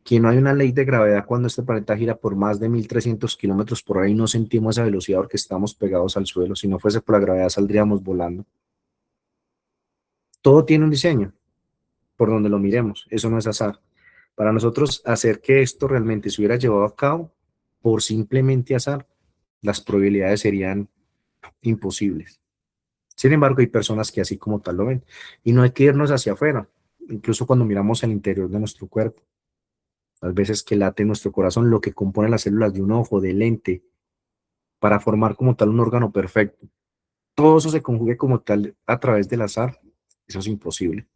que no hay una ley de gravedad cuando este planeta gira por más de 1300 kilómetros por hora y no sentimos esa velocidad porque estamos pegados al suelo. Si no fuese por la gravedad saldríamos volando. Todo tiene un diseño, por donde lo miremos, eso no es azar. Para nosotros hacer que esto realmente se hubiera llevado a cabo por simplemente azar, las probabilidades serían imposibles. Sin embargo, hay personas que así como tal lo ven. Y no hay que irnos hacia afuera, incluso cuando miramos el interior de nuestro cuerpo. Las veces que late nuestro corazón, lo que compone las células de un ojo, del lente, para formar como tal un órgano perfecto. Todo eso se conjugue como tal a través del azar. Eso es imposible.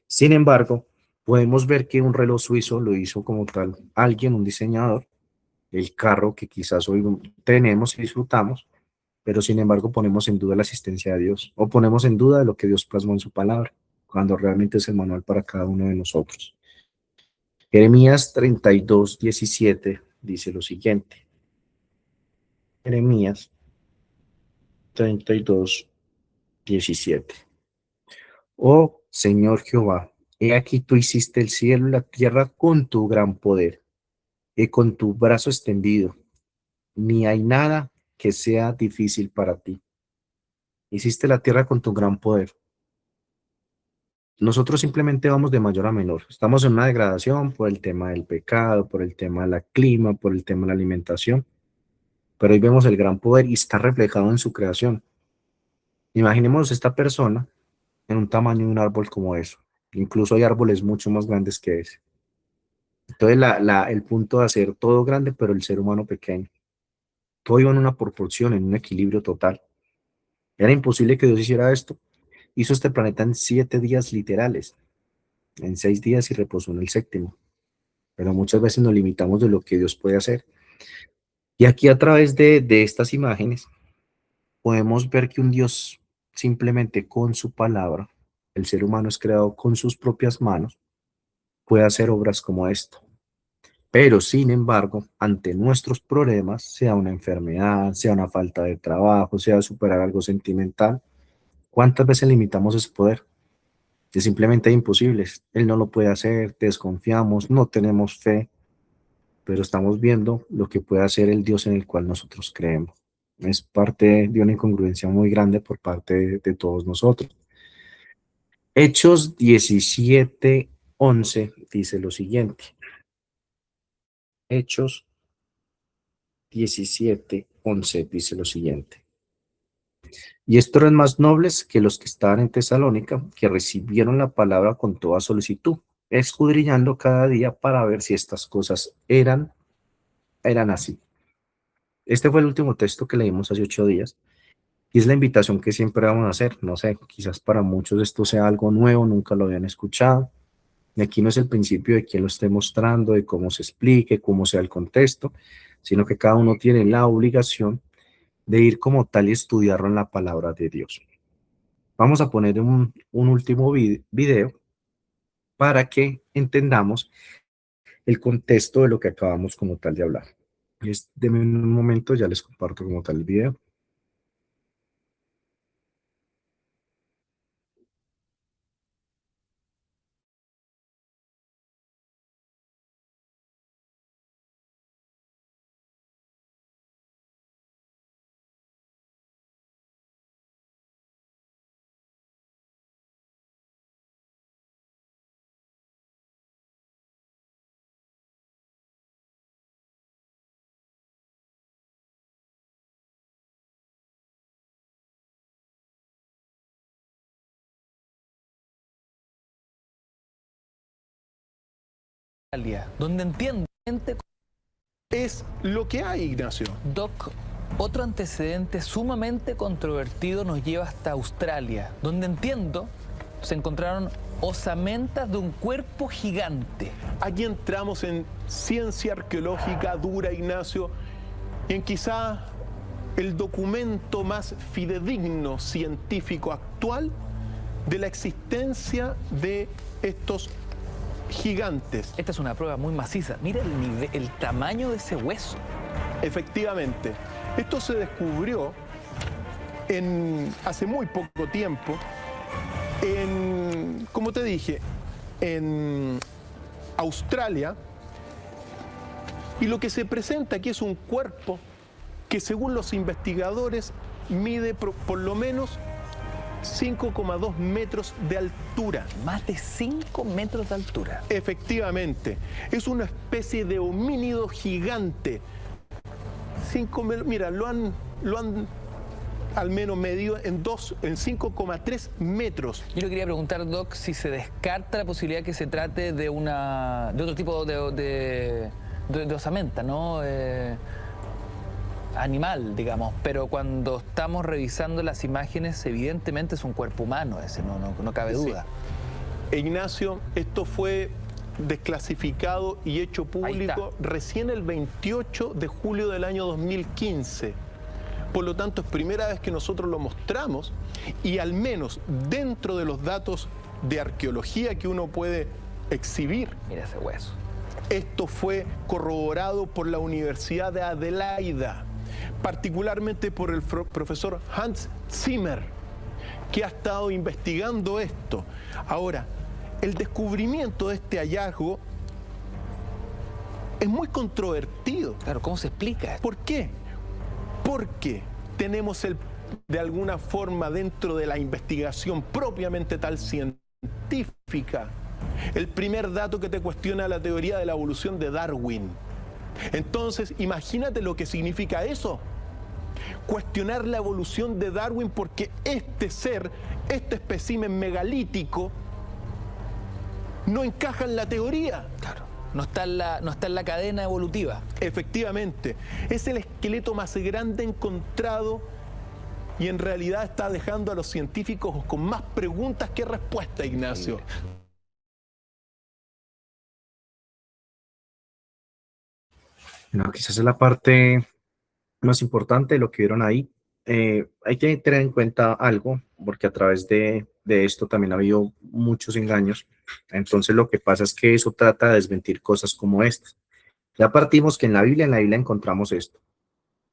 Sin embargo, podemos ver que un reloj suizo lo hizo como tal alguien, un diseñador, el carro que quizás hoy tenemos y disfrutamos, pero sin embargo ponemos en duda la existencia de Dios, o ponemos en duda de lo que Dios plasmó en su palabra, cuando realmente es el manual para cada uno de nosotros. Jeremías 32:17 dice lo siguiente. Jeremías 32:17. Oh Señor Jehová, he aquí tú hiciste el cielo y la tierra con tu gran poder y con tu brazo extendido. Ni hay nada que sea difícil para ti. Hiciste la tierra con tu gran poder. Nosotros simplemente vamos de mayor a menor. Estamos en una degradación por el tema del pecado, por el tema del clima, por el tema de la alimentación. Pero hoy vemos el gran poder y está reflejado en su creación. Imaginemos esta persona en un tamaño de un árbol como eso. Incluso hay árboles mucho más grandes que ese. Entonces el punto de hacer todo grande, pero el ser humano pequeño. Todo iba en una proporción, en un equilibrio total. Era imposible que Dios hiciera esto. Hizo este planeta en 7 días literales, en 6 días y reposó en el séptimo. Pero muchas veces nos limitamos de lo que Dios puede hacer. Y aquí a través de estas imágenes podemos ver que un Dios simplemente con su palabra, el ser humano es creado con sus propias manos, puede hacer obras como esto. Pero sin embargo, ante nuestros problemas, sea una enfermedad, sea una falta de trabajo, sea superar algo sentimental, ¿cuántas veces limitamos ese poder? Es simplemente imposible. Él no lo puede hacer, desconfiamos, no tenemos fe, pero estamos viendo lo que puede hacer el Dios en el cual nosotros creemos. Es parte de una incongruencia muy grande por parte de todos nosotros. Hechos 17:11 dice lo siguiente. Hechos 17:11 dice lo siguiente. Y estos eran más nobles que los que estaban en Tesalónica, que recibieron la palabra con toda solicitud, escudriñando cada día para ver si estas cosas eran así. Este fue el último texto que leímos hace 8 días. Y es la invitación que siempre vamos a hacer. No sé, quizás para muchos esto sea algo nuevo, nunca lo habían escuchado. Y aquí no es el principio de quién lo esté mostrando, de cómo se explique, cómo sea el contexto, sino que cada uno tiene la obligación de ir como tal y estudiarlo en la palabra de Dios. Vamos a poner un último video para que entendamos el contexto de lo que acabamos como tal de hablar. Denme un momento, ya les comparto como tal el video. Donde entiendo, Es lo que hay, Ignacio. Doc, otro antecedente sumamente controvertido nos lleva hasta Australia, donde entiendo se encontraron osamentas de un cuerpo gigante. Aquí entramos en ciencia arqueológica dura, Ignacio, y en quizá el documento más fidedigno científico actual de la existencia de estos gigantes. Esta es una prueba muy maciza. Mira el tamaño de ese hueso. Efectivamente, esto se descubrió hace muy poco tiempo, como te dije, en Australia, y lo que se presenta aquí es un cuerpo que, según los investigadores, mide por lo menos 5,2 metros de altura. Más de 5 metros de altura. Efectivamente, es una especie de homínido gigante. Mira, lo han al menos medido en 5,3 metros. Yo le quería preguntar, Doc, si se descarta la posibilidad que se trate de otro tipo de osamenta, ¿no? Animal, digamos, pero cuando estamos revisando las imágenes, evidentemente es un cuerpo humano ese, no cabe duda. Sí. Ignacio, esto fue desclasificado y hecho público recién el 28 de julio del año 2015. Por lo tanto, es primera vez que nosotros lo mostramos y al menos dentro de los datos de arqueología que uno puede exhibir. Mira ese hueso. Esto fue corroborado por la Universidad de Adelaida, particularmente por el profesor Hans Zimmer, que ha estado investigando esto. Ahora, el descubrimiento de este hallazgo es muy controvertido. Claro, ¿cómo se explica? ¿Por qué? Porque tenemos de alguna forma dentro de la investigación propiamente tal científica, el primer dato que te cuestiona la teoría de la evolución de Darwin. Entonces, imagínate lo que significa eso. Cuestionar la evolución de Darwin porque este ser, este espécimen megalítico, no encaja en la teoría. Claro. No está en la cadena evolutiva. Efectivamente, es el esqueleto más grande encontrado y en realidad está dejando a los científicos con más preguntas que respuestas, Ignacio. No, quizás es la parte más importante de lo que vieron ahí. Hay que tener en cuenta algo, porque a través de esto también ha habido muchos engaños. Entonces lo que pasa es que eso trata de desmentir cosas como estas. Ya partimos que en la Biblia encontramos esto,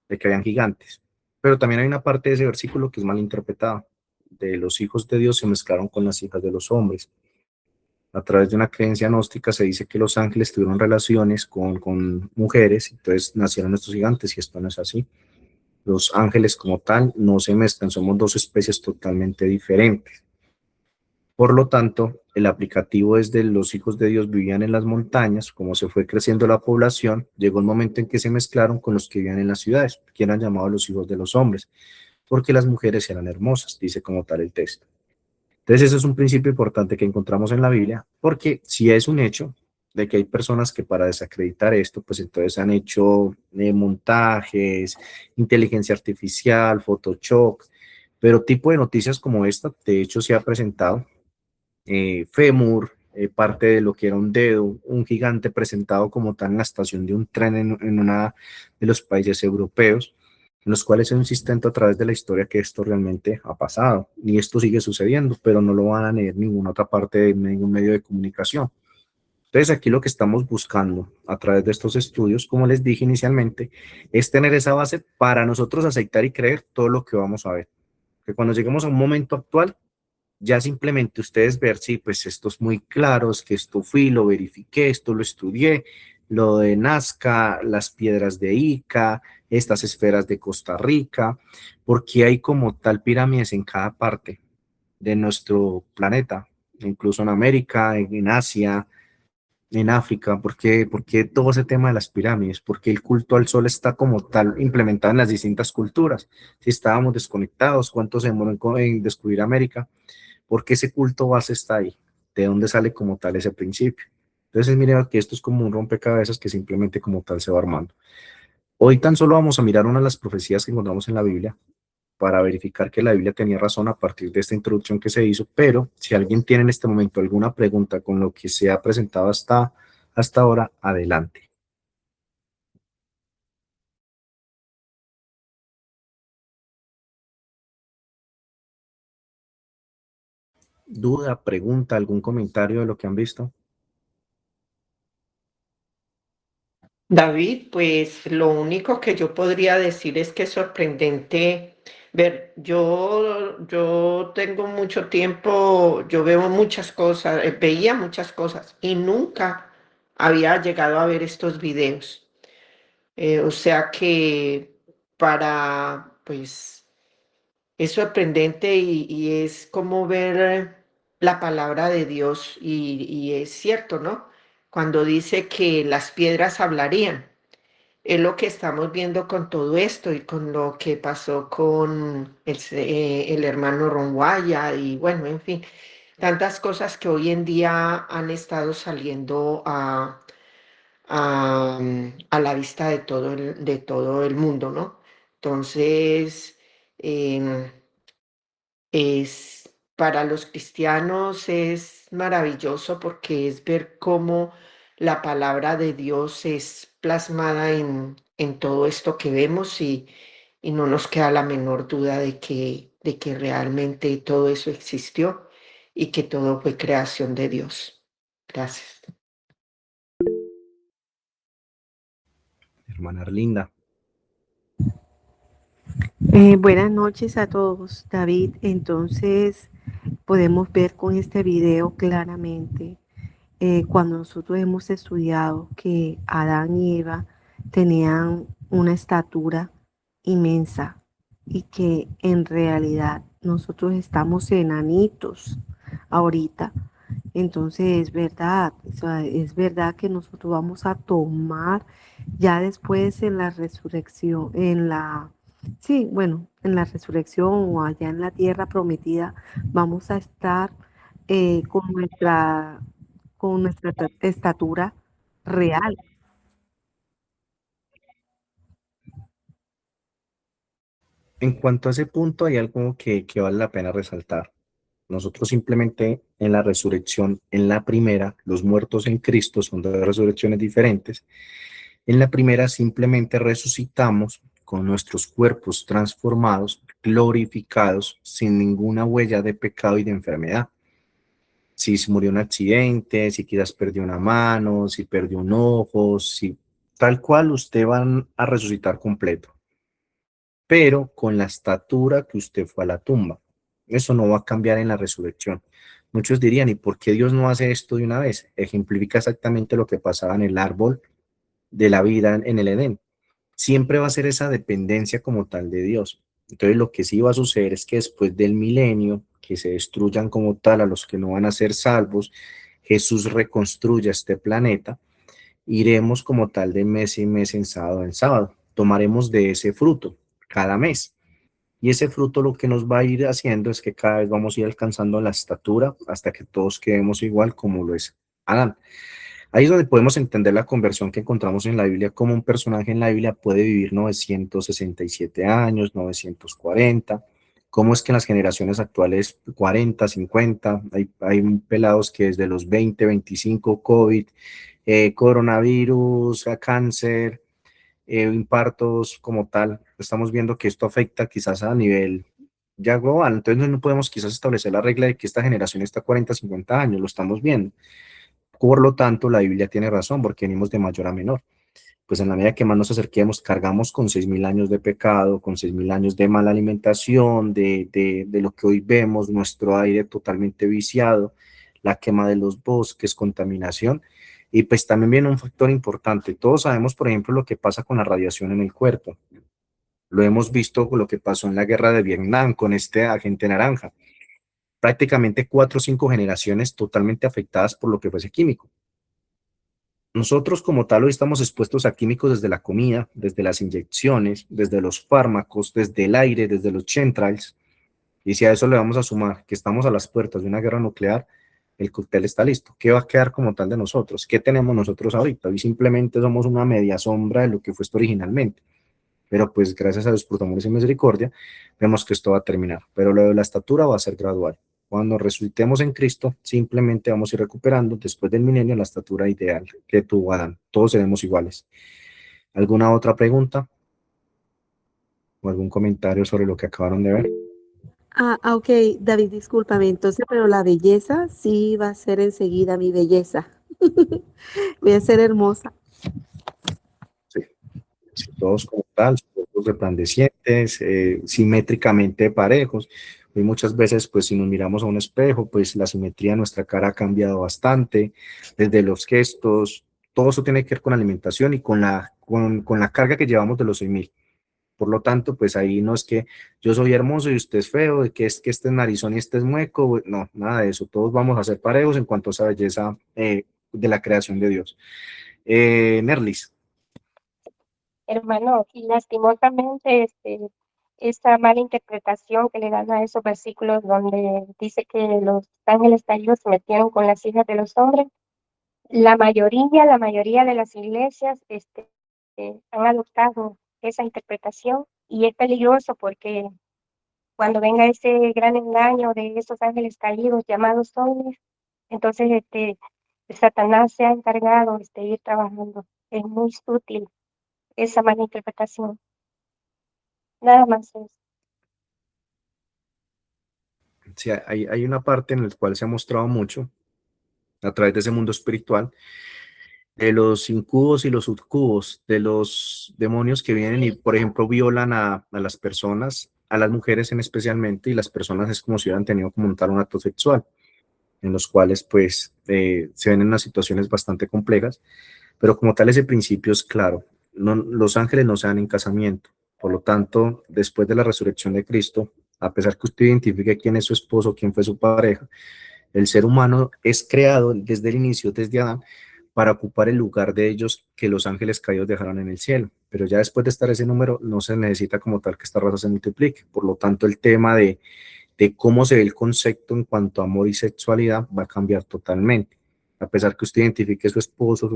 de que habían gigantes. Pero también hay una parte de ese versículo que es mal interpretada. De los hijos de Dios se mezclaron con las hijas de los hombres. A través de una creencia gnóstica se dice que los ángeles tuvieron relaciones con mujeres, entonces nacieron estos gigantes y esto no es así. Los ángeles como tal no se mezclan, somos dos especies totalmente diferentes. Por lo tanto, el aplicativo es de los hijos de Dios vivían en las montañas, como se fue creciendo la población, llegó un momento en que se mezclaron con los que vivían en las ciudades, que eran llamados los hijos de los hombres, porque las mujeres eran hermosas, dice como tal el texto. Entonces, eso es un principio importante que encontramos en la Biblia, porque si es un hecho de que hay personas que para desacreditar esto, pues entonces han hecho montajes, inteligencia artificial, Photoshop, pero tipo de noticias como esta, de hecho se ha presentado, fémur, parte de lo que era un dedo, un gigante presentado como tal en la estación de un tren en uno de los países europeos, en los cuales es insistente a través de la historia que esto realmente ha pasado. Y esto sigue sucediendo, pero no lo van a leer en ninguna otra parte de ningún medio de comunicación. Entonces aquí lo que estamos buscando a través de estos estudios, como les dije inicialmente, es tener esa base para nosotros aceptar y creer todo lo que vamos a ver. Que cuando lleguemos a un momento actual, ya simplemente ustedes ver, sí, pues esto es muy claro, es que esto fui, lo verifiqué, esto lo estudié, lo de Nazca, las piedras de Ica, estas esferas de Costa Rica, porque hay como tal pirámides en cada parte de nuestro planeta, incluso en América, en Asia, en África. ¿Por qué todo ese tema de las pirámides? Porque el culto al sol está como tal implementado en las distintas culturas. Si estábamos desconectados, ¿cuánto se demoró en descubrir América? Porque ese culto base está ahí, de dónde sale como tal ese principio. Entonces, miren que esto es como un rompecabezas que simplemente como tal se va armando. Hoy tan solo vamos a mirar una de las profecías que encontramos en la Biblia para verificar que la Biblia tenía razón a partir de esta introducción que se hizo, pero si alguien tiene en este momento alguna pregunta con lo que se ha presentado hasta ahora, adelante. ¿Duda, pregunta, algún comentario de lo que han visto? David, pues lo único que yo podría decir es que es sorprendente ver, yo tengo mucho tiempo, yo veo muchas cosas, veía muchas cosas y nunca había llegado a ver estos videos. O sea que pues es sorprendente y es como ver la palabra de Dios y es cierto, ¿no? Cuando dice que las piedras hablarían. Es lo que estamos viendo con todo esto y con lo que pasó con el hermano Ron Wyatt y bueno, en fin, tantas cosas que hoy en día han estado saliendo a la vista de todo el mundo, ¿no? Entonces, em, para los cristianos es maravilloso porque es ver cómo la palabra de Dios es plasmada en todo esto que vemos y no nos queda la menor duda de que realmente todo eso existió y que todo fue creación de Dios. Gracias. hermana Arlinda. Buenas noches a todos, David. Entonces, podemos ver con este video claramente cuando nosotros hemos estudiado que Adán y Eva tenían una estatura inmensa y que en realidad nosotros estamos enanitos ahorita. Entonces es verdad que nosotros vamos a tomar ya después en la resurrección, sí, bueno, en la resurrección o allá en la tierra prometida, vamos a estar eh, con nuestra, con nuestra estatura real. En cuanto a ese punto, hay algo que vale la pena resaltar. Nosotros simplemente en la resurrección, en la primera, los muertos en Cristo son dos resurrecciones diferentes. En la primera simplemente resucitamos con nuestros cuerpos transformados, glorificados, sin ninguna huella de pecado y de enfermedad. Si se murió en un accidente, si quizás perdió una mano, si perdió un ojo, si tal cual usted va a resucitar completo, pero con la estatura que usted fue a la tumba. Eso no va a cambiar en la resurrección. Muchos dirían, ¿y por qué Dios no hace esto de una vez? Ejemplifica exactamente lo que pasaba en el árbol de la vida en el Edén. Siempre va a ser esa dependencia como tal de Dios. Entonces lo que sí va a suceder es que después del milenio, que se destruyan como tal a los que no van a ser salvos, Jesús reconstruya este planeta, iremos como tal de mes en mes en sábado en sábado. Tomaremos de ese fruto cada mes. Y ese fruto lo que nos va a ir haciendo es que cada vez vamos a ir alcanzando la estatura hasta que todos quedemos igual como lo es Adán. Ahí es donde podemos entender la conversión que encontramos en la Biblia, como un personaje en la Biblia puede vivir 967 años, 940, cómo es que en las generaciones actuales 40, 50, hay pelados que desde los 20, 25, COVID, coronavirus, cáncer, infartos como tal, estamos viendo que esto afecta quizás a nivel ya global, entonces no podemos quizás establecer la regla de que esta generación está 40, 50 años, lo estamos viendo. Por lo tanto, la Biblia tiene razón porque venimos de mayor a menor. Pues en la medida que más nos acerquemos, cargamos con 6.000 años de pecado, con 6.000 años de mala alimentación, de lo que hoy vemos, nuestro aire totalmente viciado, la quema de los bosques, contaminación. Y pues también viene un factor importante. Todos sabemos, por ejemplo, lo que pasa con la radiación en el cuerpo. Lo hemos visto con lo que pasó en la guerra de Vietnam con este agente naranja. Prácticamente 4 o 5 generaciones totalmente afectadas por lo que fue ese químico. Nosotros como tal hoy estamos expuestos a químicos desde la comida, desde las inyecciones, desde los fármacos, desde el aire, desde los chemtrails. Y si a eso le vamos a sumar que estamos a las puertas de una guerra nuclear, el cóctel está listo. ¿Qué va a quedar como tal de nosotros? ¿Qué tenemos nosotros ahorita? Hoy simplemente somos una media sombra de lo que fue esto originalmente. Pero pues gracias a Dios por tu amor y misericordia, vemos que esto va a terminar. Pero lo de la estatura va a ser gradual. Cuando resucitemos en Cristo, simplemente vamos a ir recuperando después del milenio la estatura ideal que tuvo Adán. Todos seremos iguales. ¿Alguna otra pregunta o algún comentario sobre lo que acabaron de ver? Ok, David, discúlpame, entonces, pero la belleza sí va a ser enseguida mi belleza. Voy a ser hermosa. Sí, sí, todos como tal, todos resplandecientes, simétricamente parejos. Y muchas veces, pues si nos miramos a un espejo, pues la simetría de nuestra cara ha cambiado bastante, desde los gestos, todo eso tiene que ver con la alimentación y con la carga que llevamos de los 6.000. Por lo tanto, pues ahí no es que yo soy hermoso y usted es feo, de que es que este es narizón y este es mueco, no, nada de eso. Todos vamos a ser parejos en cuanto a esa belleza de la creación de Dios. Nerlis. Hermano, y lastimosamente esta mala interpretación que le dan a esos versículos donde dice que los ángeles caídos se metieron con las hijas de los hombres, la mayoría de las iglesias han adoptado esa interpretación y es peligroso porque cuando venga ese gran engaño de esos ángeles caídos llamados hombres, entonces Satanás se ha encargado de ir trabajando. Es muy sutil esa mala interpretación. Nada más eso. Sí, hay una parte en la cual se ha mostrado mucho a través de ese mundo espiritual de los incubos y los sucubos, de los demonios que vienen y, por ejemplo, violan a las personas, a las mujeres en especialmente, y las personas es como si hubieran tenido como un tal un acto sexual, en los cuales pues se ven en unas situaciones bastante complejas, pero como tal ese principio es claro, los ángeles no se dan en casamiento, por lo tanto, después de la resurrección de Cristo, a pesar que usted identifique quién es su esposo, quién fue su pareja, el ser humano es creado desde el inicio, desde Adán, para ocupar el lugar de ellos que los ángeles caídos dejaron en el cielo. Pero ya después de estar ese número, no se necesita como tal que esta raza se multiplique. Por lo tanto, el tema de cómo se ve el concepto en cuanto a amor y sexualidad va a cambiar totalmente. A pesar que usted identifique su esposo,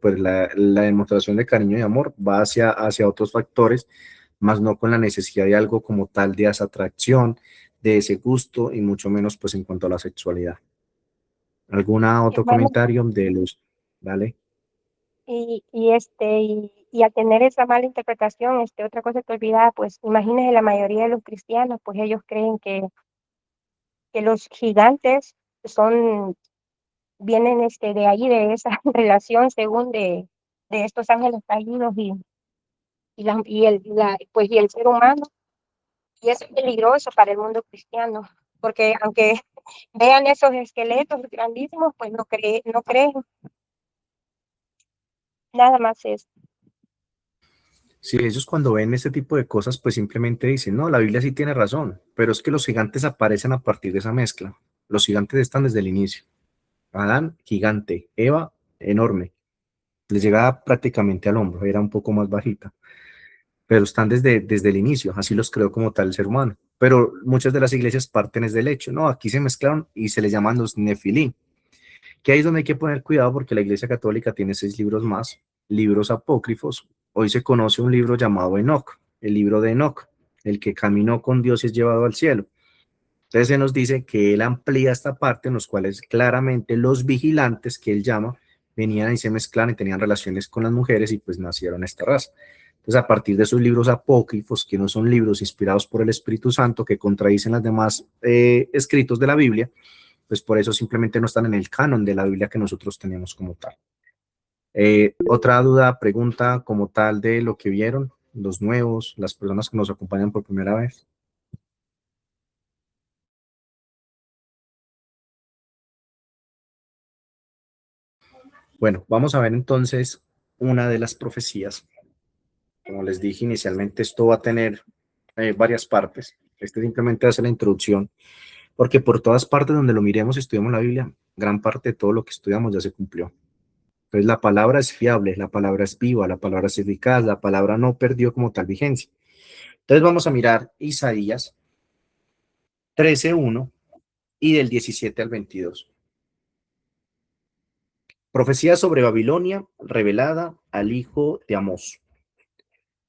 pues la demostración de cariño y amor va hacia otros factores, más no con la necesidad de algo como tal de esa atracción, de ese gusto y mucho menos pues en cuanto a la sexualidad. ¿Alguna otro Hermano, comentario de los? Dale. y al tener esa mala interpretación, otra cosa que olvidaba, pues imagínese la mayoría de los cristianos, pues ellos creen que los gigantes son, vienen de ahí, de esa relación según de estos ángeles caídos y el ser humano, y eso es peligroso para el mundo cristiano, porque aunque vean esos esqueletos grandísimos, pues no creen, nada más es. Sí, ellos cuando ven este tipo de cosas, pues simplemente dicen, no, la Biblia sí tiene razón, pero es que los gigantes aparecen a partir de esa mezcla. Los gigantes están desde el inicio. Adán, gigante. Eva, enorme. Les llegaba prácticamente al hombro, era un poco más bajita, pero están desde el inicio, así los creó como tal el ser humano. Pero muchas de las iglesias parten desde el hecho, no, aquí se mezclaron y se les llaman los nefilim, que ahí es donde hay que poner cuidado porque la Iglesia Católica tiene 6 libros más, libros apócrifos. Hoy se conoce un libro llamado Enoc, el libro de Enoc, el que caminó con Dios y es llevado al cielo. Entonces se nos dice que él amplía esta parte en los cuales claramente los vigilantes que él llama venían y se mezclan y tenían relaciones con las mujeres y pues nacieron esta raza. Entonces a partir de esos libros apócrifos, que no son libros inspirados por el Espíritu Santo, que contradicen los demás escritos de la Biblia, pues por eso simplemente no están en el canon de la Biblia que nosotros tenemos como tal. Otra duda, pregunta como tal de lo que vieron, los nuevos, las personas que nos acompañan por primera vez. Bueno, vamos a ver entonces una de las profecías. Como les dije inicialmente, esto va a tener varias partes. Este simplemente hace la introducción, porque por todas partes donde lo miremos y estudiamos la Biblia, gran parte de todo lo que estudiamos ya se cumplió. Entonces la palabra es fiable, la palabra es viva, la palabra es eficaz, la palabra no perdió como tal vigencia. Entonces vamos a mirar Isaías 13:1 y del 17 al 22. Profecía sobre Babilonia revelada al hijo de Amós.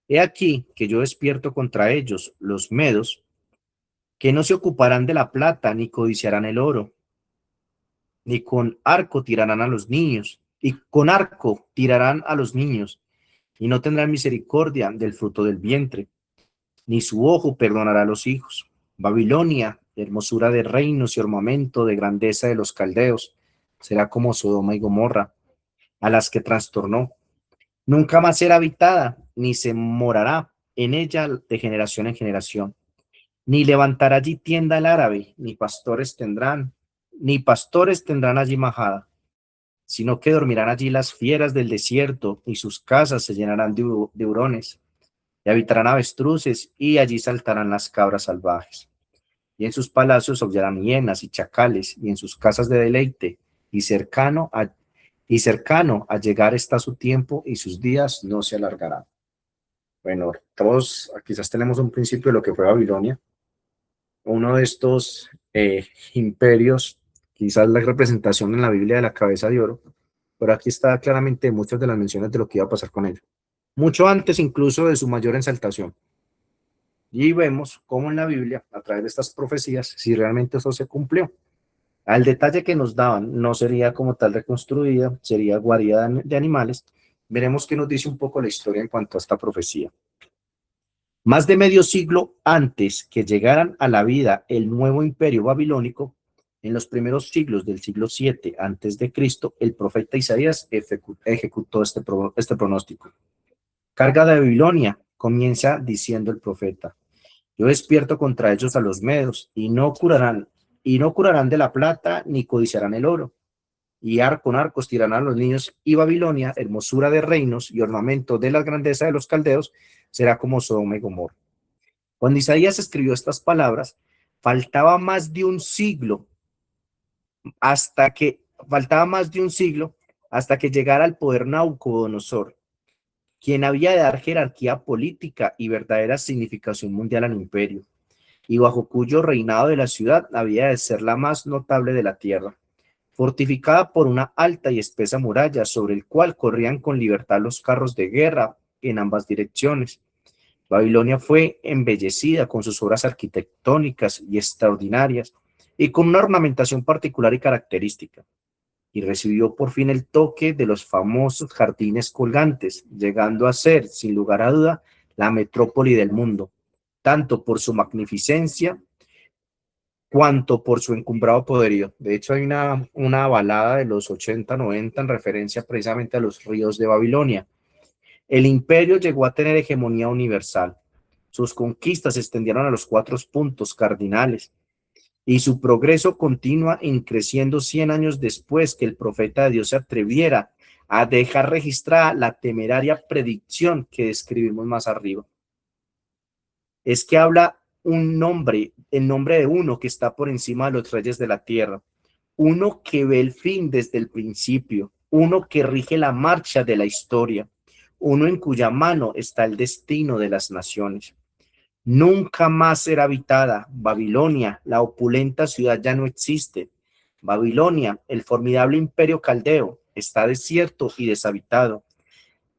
He aquí que yo despierto contra ellos, los medos, que no se ocuparán de la plata, ni codiciarán el oro, ni con arco tirarán a los niños, y con arco tirarán a los niños, y no tendrán misericordia del fruto del vientre, ni su ojo perdonará a los hijos. Babilonia, hermosura de reinos y ornamento de grandeza de los caldeos, será como Sodoma y Gomorra, a las que trastornó. Nunca más será habitada, ni se morará en ella de generación en generación. Ni levantará allí tienda el árabe, ni pastores tendrán allí majada, sino que dormirán allí las fieras del desierto, y sus casas se llenarán de hurones, y habitarán avestruces, y allí saltarán las cabras salvajes. Y en sus palacios aullarán hienas y chacales, y en sus casas de deleite, y cercano a llegar está su tiempo, y sus días no se alargarán. Bueno, todos quizás tenemos un principio de lo que fue Babilonia, uno de estos imperios, quizás la representación en la Biblia de la cabeza de oro, pero aquí está claramente muchas de las menciones de lo que iba a pasar con ellos, mucho antes incluso de su mayor exaltación. Y vemos cómo en la Biblia, a través de estas profecías, si realmente eso se cumplió. Al detalle que nos daban, no sería como tal reconstruida, sería guarida de animales. Veremos qué nos dice un poco la historia en cuanto a esta profecía. Más de medio siglo antes que llegaran a la vida el nuevo imperio babilónico, En los primeros siglos del siglo 7 antes de Cristo, el profeta Isaías ejecutó este pronóstico. Carga de Babilonia, comienza diciendo el profeta. Yo despierto contra ellos a los medos, y no curarán de la plata, ni codiciarán el oro. Y con arcos tirarán a los niños, y Babilonia, hermosura de reinos y ornamento de la grandeza de los caldeos, será como Sodoma y Gomorra. Cuando Isaías escribió estas palabras, faltaba más de un siglo hasta que llegara al poder Nabucodonosor, quien había de dar jerarquía política y verdadera significación mundial al imperio, y bajo cuyo reinado de la ciudad había de ser la más notable de la tierra, fortificada por una alta y espesa muralla sobre el cual corrían con libertad los carros de guerra en ambas direcciones. Babilonia fue embellecida con sus obras arquitectónicas y extraordinarias y con una ornamentación particular y característica, y recibió por fin el toque de los famosos jardines colgantes, llegando a ser, sin lugar a duda, la metrópoli del mundo, tanto por su magnificencia cuanto por su encumbrado poderío. De hecho, hay una balada de los 80, 90 en referencia precisamente a los ríos de Babilonia. El imperio llegó a tener hegemonía universal. Sus conquistas se extendieron a los 4 puntos cardinales, y su progreso continúa en creciendo 100 años después que el profeta de Dios se atreviera a dejar registrada la temeraria predicción que describimos más arriba. Es que habla el nombre de uno que está por encima de los reyes de la tierra, uno que ve el fin desde el principio, uno que rige la marcha de la historia, uno en cuya mano está el destino de las naciones. Nunca más será habitada. Babilonia, la opulenta ciudad, ya no existe. Babilonia, el formidable imperio caldeo, está desierto y deshabitado.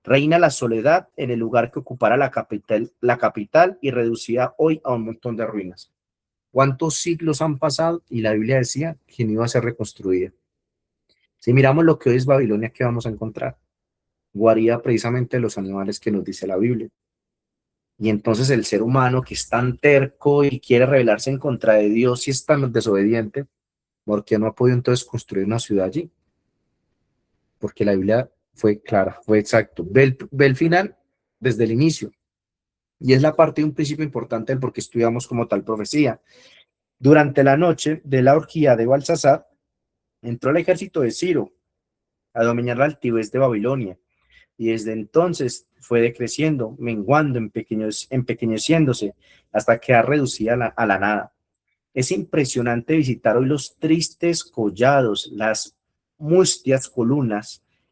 Reina la soledad en el lugar que ocupara la capital y reducida hoy a un montón de ruinas. ¿Cuántos siglos han pasado? Y la Biblia decía que no iba a ser reconstruida. Si miramos lo que hoy es Babilonia, ¿qué vamos a encontrar? Guarida precisamente de los animales que nos dice la Biblia. Y entonces el ser humano que es tan terco y quiere rebelarse en contra de Dios y es tan desobediente, ¿por qué no ha podido entonces construir una ciudad allí? Porque la Biblia fue clara, fue exacto. Ve el final desde el inicio. Y es la parte de un principio importante del por qué estudiamos como tal profecía. Durante la noche de la orgía de Balsasar, entró el ejército de Ciro a dominar la altivez de Babilonia. Y desde entonces fue decreciendo, menguando, empequeñeciéndose, hasta quedar reducida a la nada. Es impresionante visitar hoy los tristes collados, las mustias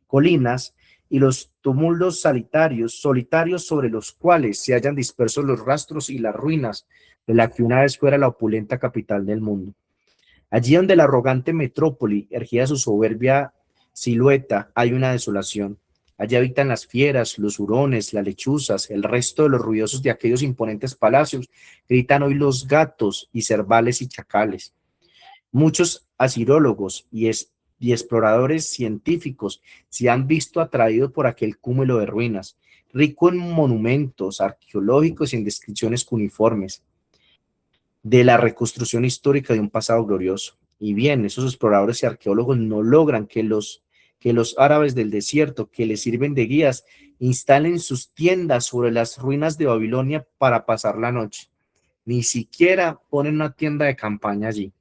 colinas y los tumultos solitarios sobre los cuales se hallan dispersos los rastros y las ruinas de la que una vez fuera la opulenta capital del mundo. Allí donde la arrogante metrópoli ergía su soberbia silueta, hay una desolación. Allí habitan las fieras, los hurones, las lechuzas, el resto de los ruidosos de aquellos imponentes palacios. Gritan hoy los gatos y cervales y chacales. Muchos asirólogos y exploradores científicos se han visto atraídos por aquel cúmulo de ruinas, rico en monumentos arqueológicos y en descripciones cuneiformes de la reconstrucción histórica de un pasado glorioso. Y bien, esos exploradores y arqueólogos no logran que los árabes del desierto, que les sirven de guías, instalen sus tiendas sobre las ruinas de Babilonia para pasar la noche. Ni siquiera ponen una tienda de campaña allí.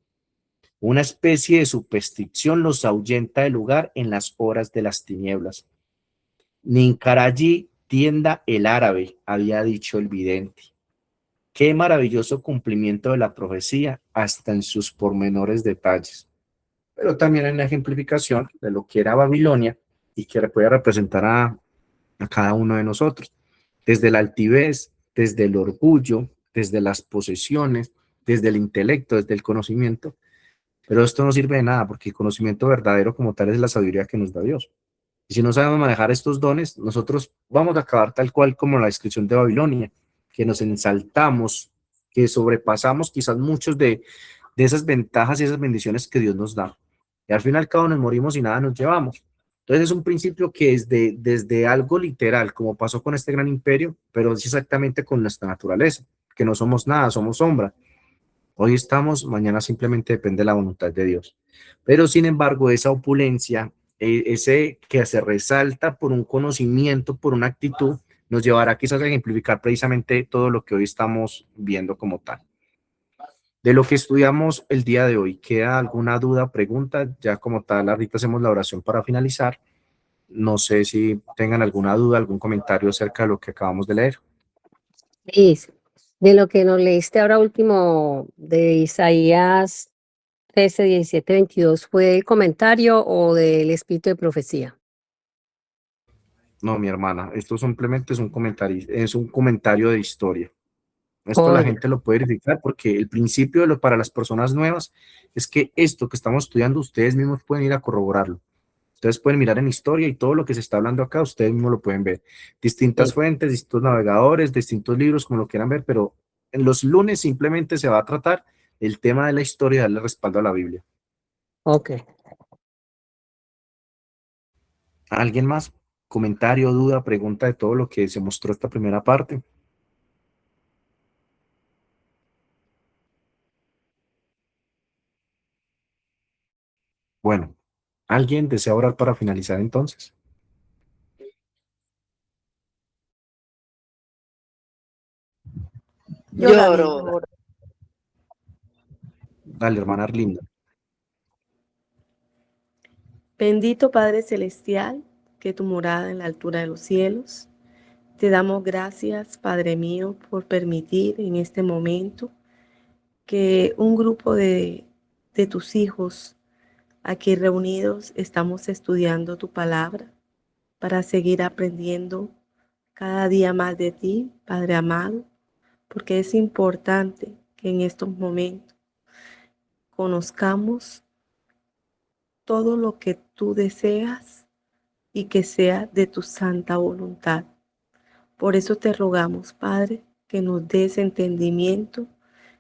Una especie de superstición los ahuyenta del lugar en las horas de las tinieblas. Nincará allí tienda el árabe, había dicho el vidente. Qué maravilloso cumplimiento de la profecía, hasta en sus pormenores detalles. Pero también hay una ejemplificación de lo que era Babilonia y que puede representar a cada uno de nosotros. Desde la altivez, desde el orgullo, desde las posesiones, desde el intelecto, desde el conocimiento. Pero esto no sirve de nada porque el conocimiento verdadero como tal es la sabiduría que nos da Dios. Y si no sabemos manejar estos dones, nosotros vamos a acabar tal cual como la descripción de Babilonia, que nos ensaltamos, que sobrepasamos quizás muchos de esas ventajas y esas bendiciones que Dios nos da. Y al fin y al cabo nos morimos y nada nos llevamos. Entonces es un principio que es desde algo literal, como pasó con este gran imperio, pero es exactamente con nuestra naturaleza, que no somos nada, somos sombra. Hoy estamos, mañana simplemente depende de la voluntad de Dios. Pero sin embargo, esa opulencia, ese que se resalta por un conocimiento, por una actitud, nos llevará quizás a ejemplificar precisamente todo lo que hoy estamos viendo como tal. De lo que estudiamos el día de hoy, ¿queda alguna duda, pregunta? Ya como tal, ahorita hacemos la oración para finalizar. No sé si tengan alguna duda, algún comentario acerca de lo que acabamos de leer. Liz, de lo que nos leíste ahora último de Isaías 13, 17, 22, ¿fue el comentario o del espíritu de profecía? No, mi hermana, esto simplemente es un comentario de historia. Esto la Oye, gente lo puede verificar porque el principio de lo para las personas nuevas es que esto que estamos estudiando, ustedes mismos pueden ir a corroborarlo. Ustedes pueden mirar en historia y todo lo que se está hablando acá, ustedes mismos lo pueden ver. Distintas sí, fuentes, distintos navegadores, distintos libros, como lo quieran ver, pero en los lunes simplemente se va a tratar el tema de la historia y darle respaldo a la Biblia. ok. ¿Alguien más? ¿Comentario, duda, pregunta de todo lo que se mostró esta primera parte? Bueno, ¿alguien desea orar para finalizar entonces? Yo, David, Dale, hermana Arlinda. bendito Padre Celestial, que tu morada en la altura de los cielos. Te damos gracias, Padre mío, por permitir en este momento que un grupo de tus hijos aquí reunidos estamos estudiando tu palabra para seguir aprendiendo cada día más de ti, Padre amado, porque es importante que en estos momentos conozcamos todo lo que tú deseas y que sea de tu santa voluntad. Por eso te rogamos, Padre, que nos des entendimiento,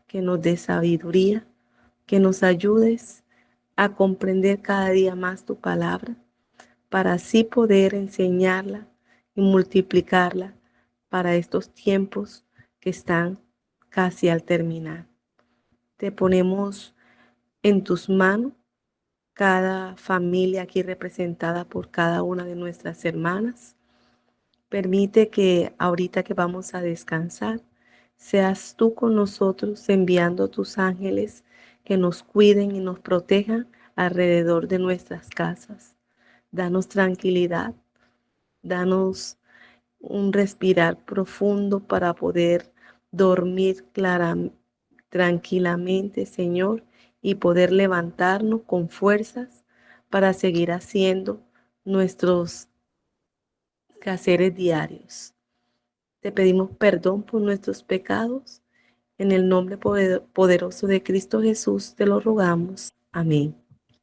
que nos des sabiduría, que nos ayudes a comprender cada día más tu palabra, para así poder enseñarla y multiplicarla para estos tiempos que están casi al terminar. Te ponemos en tus manos cada familia aquí representada por cada una de nuestras hermanas. Permite que ahorita que vamos a descansar, seas tú con nosotros enviando tus ángeles que nos cuiden y nos protejan alrededor de nuestras casas. Danos tranquilidad, danos un respirar profundo para poder dormir tranquilamente, Señor, y poder levantarnos con fuerzas para seguir haciendo nuestros quehaceres diarios. Te pedimos perdón por nuestros pecados. En el nombre poderoso de Cristo Jesús te lo rogamos. Amén.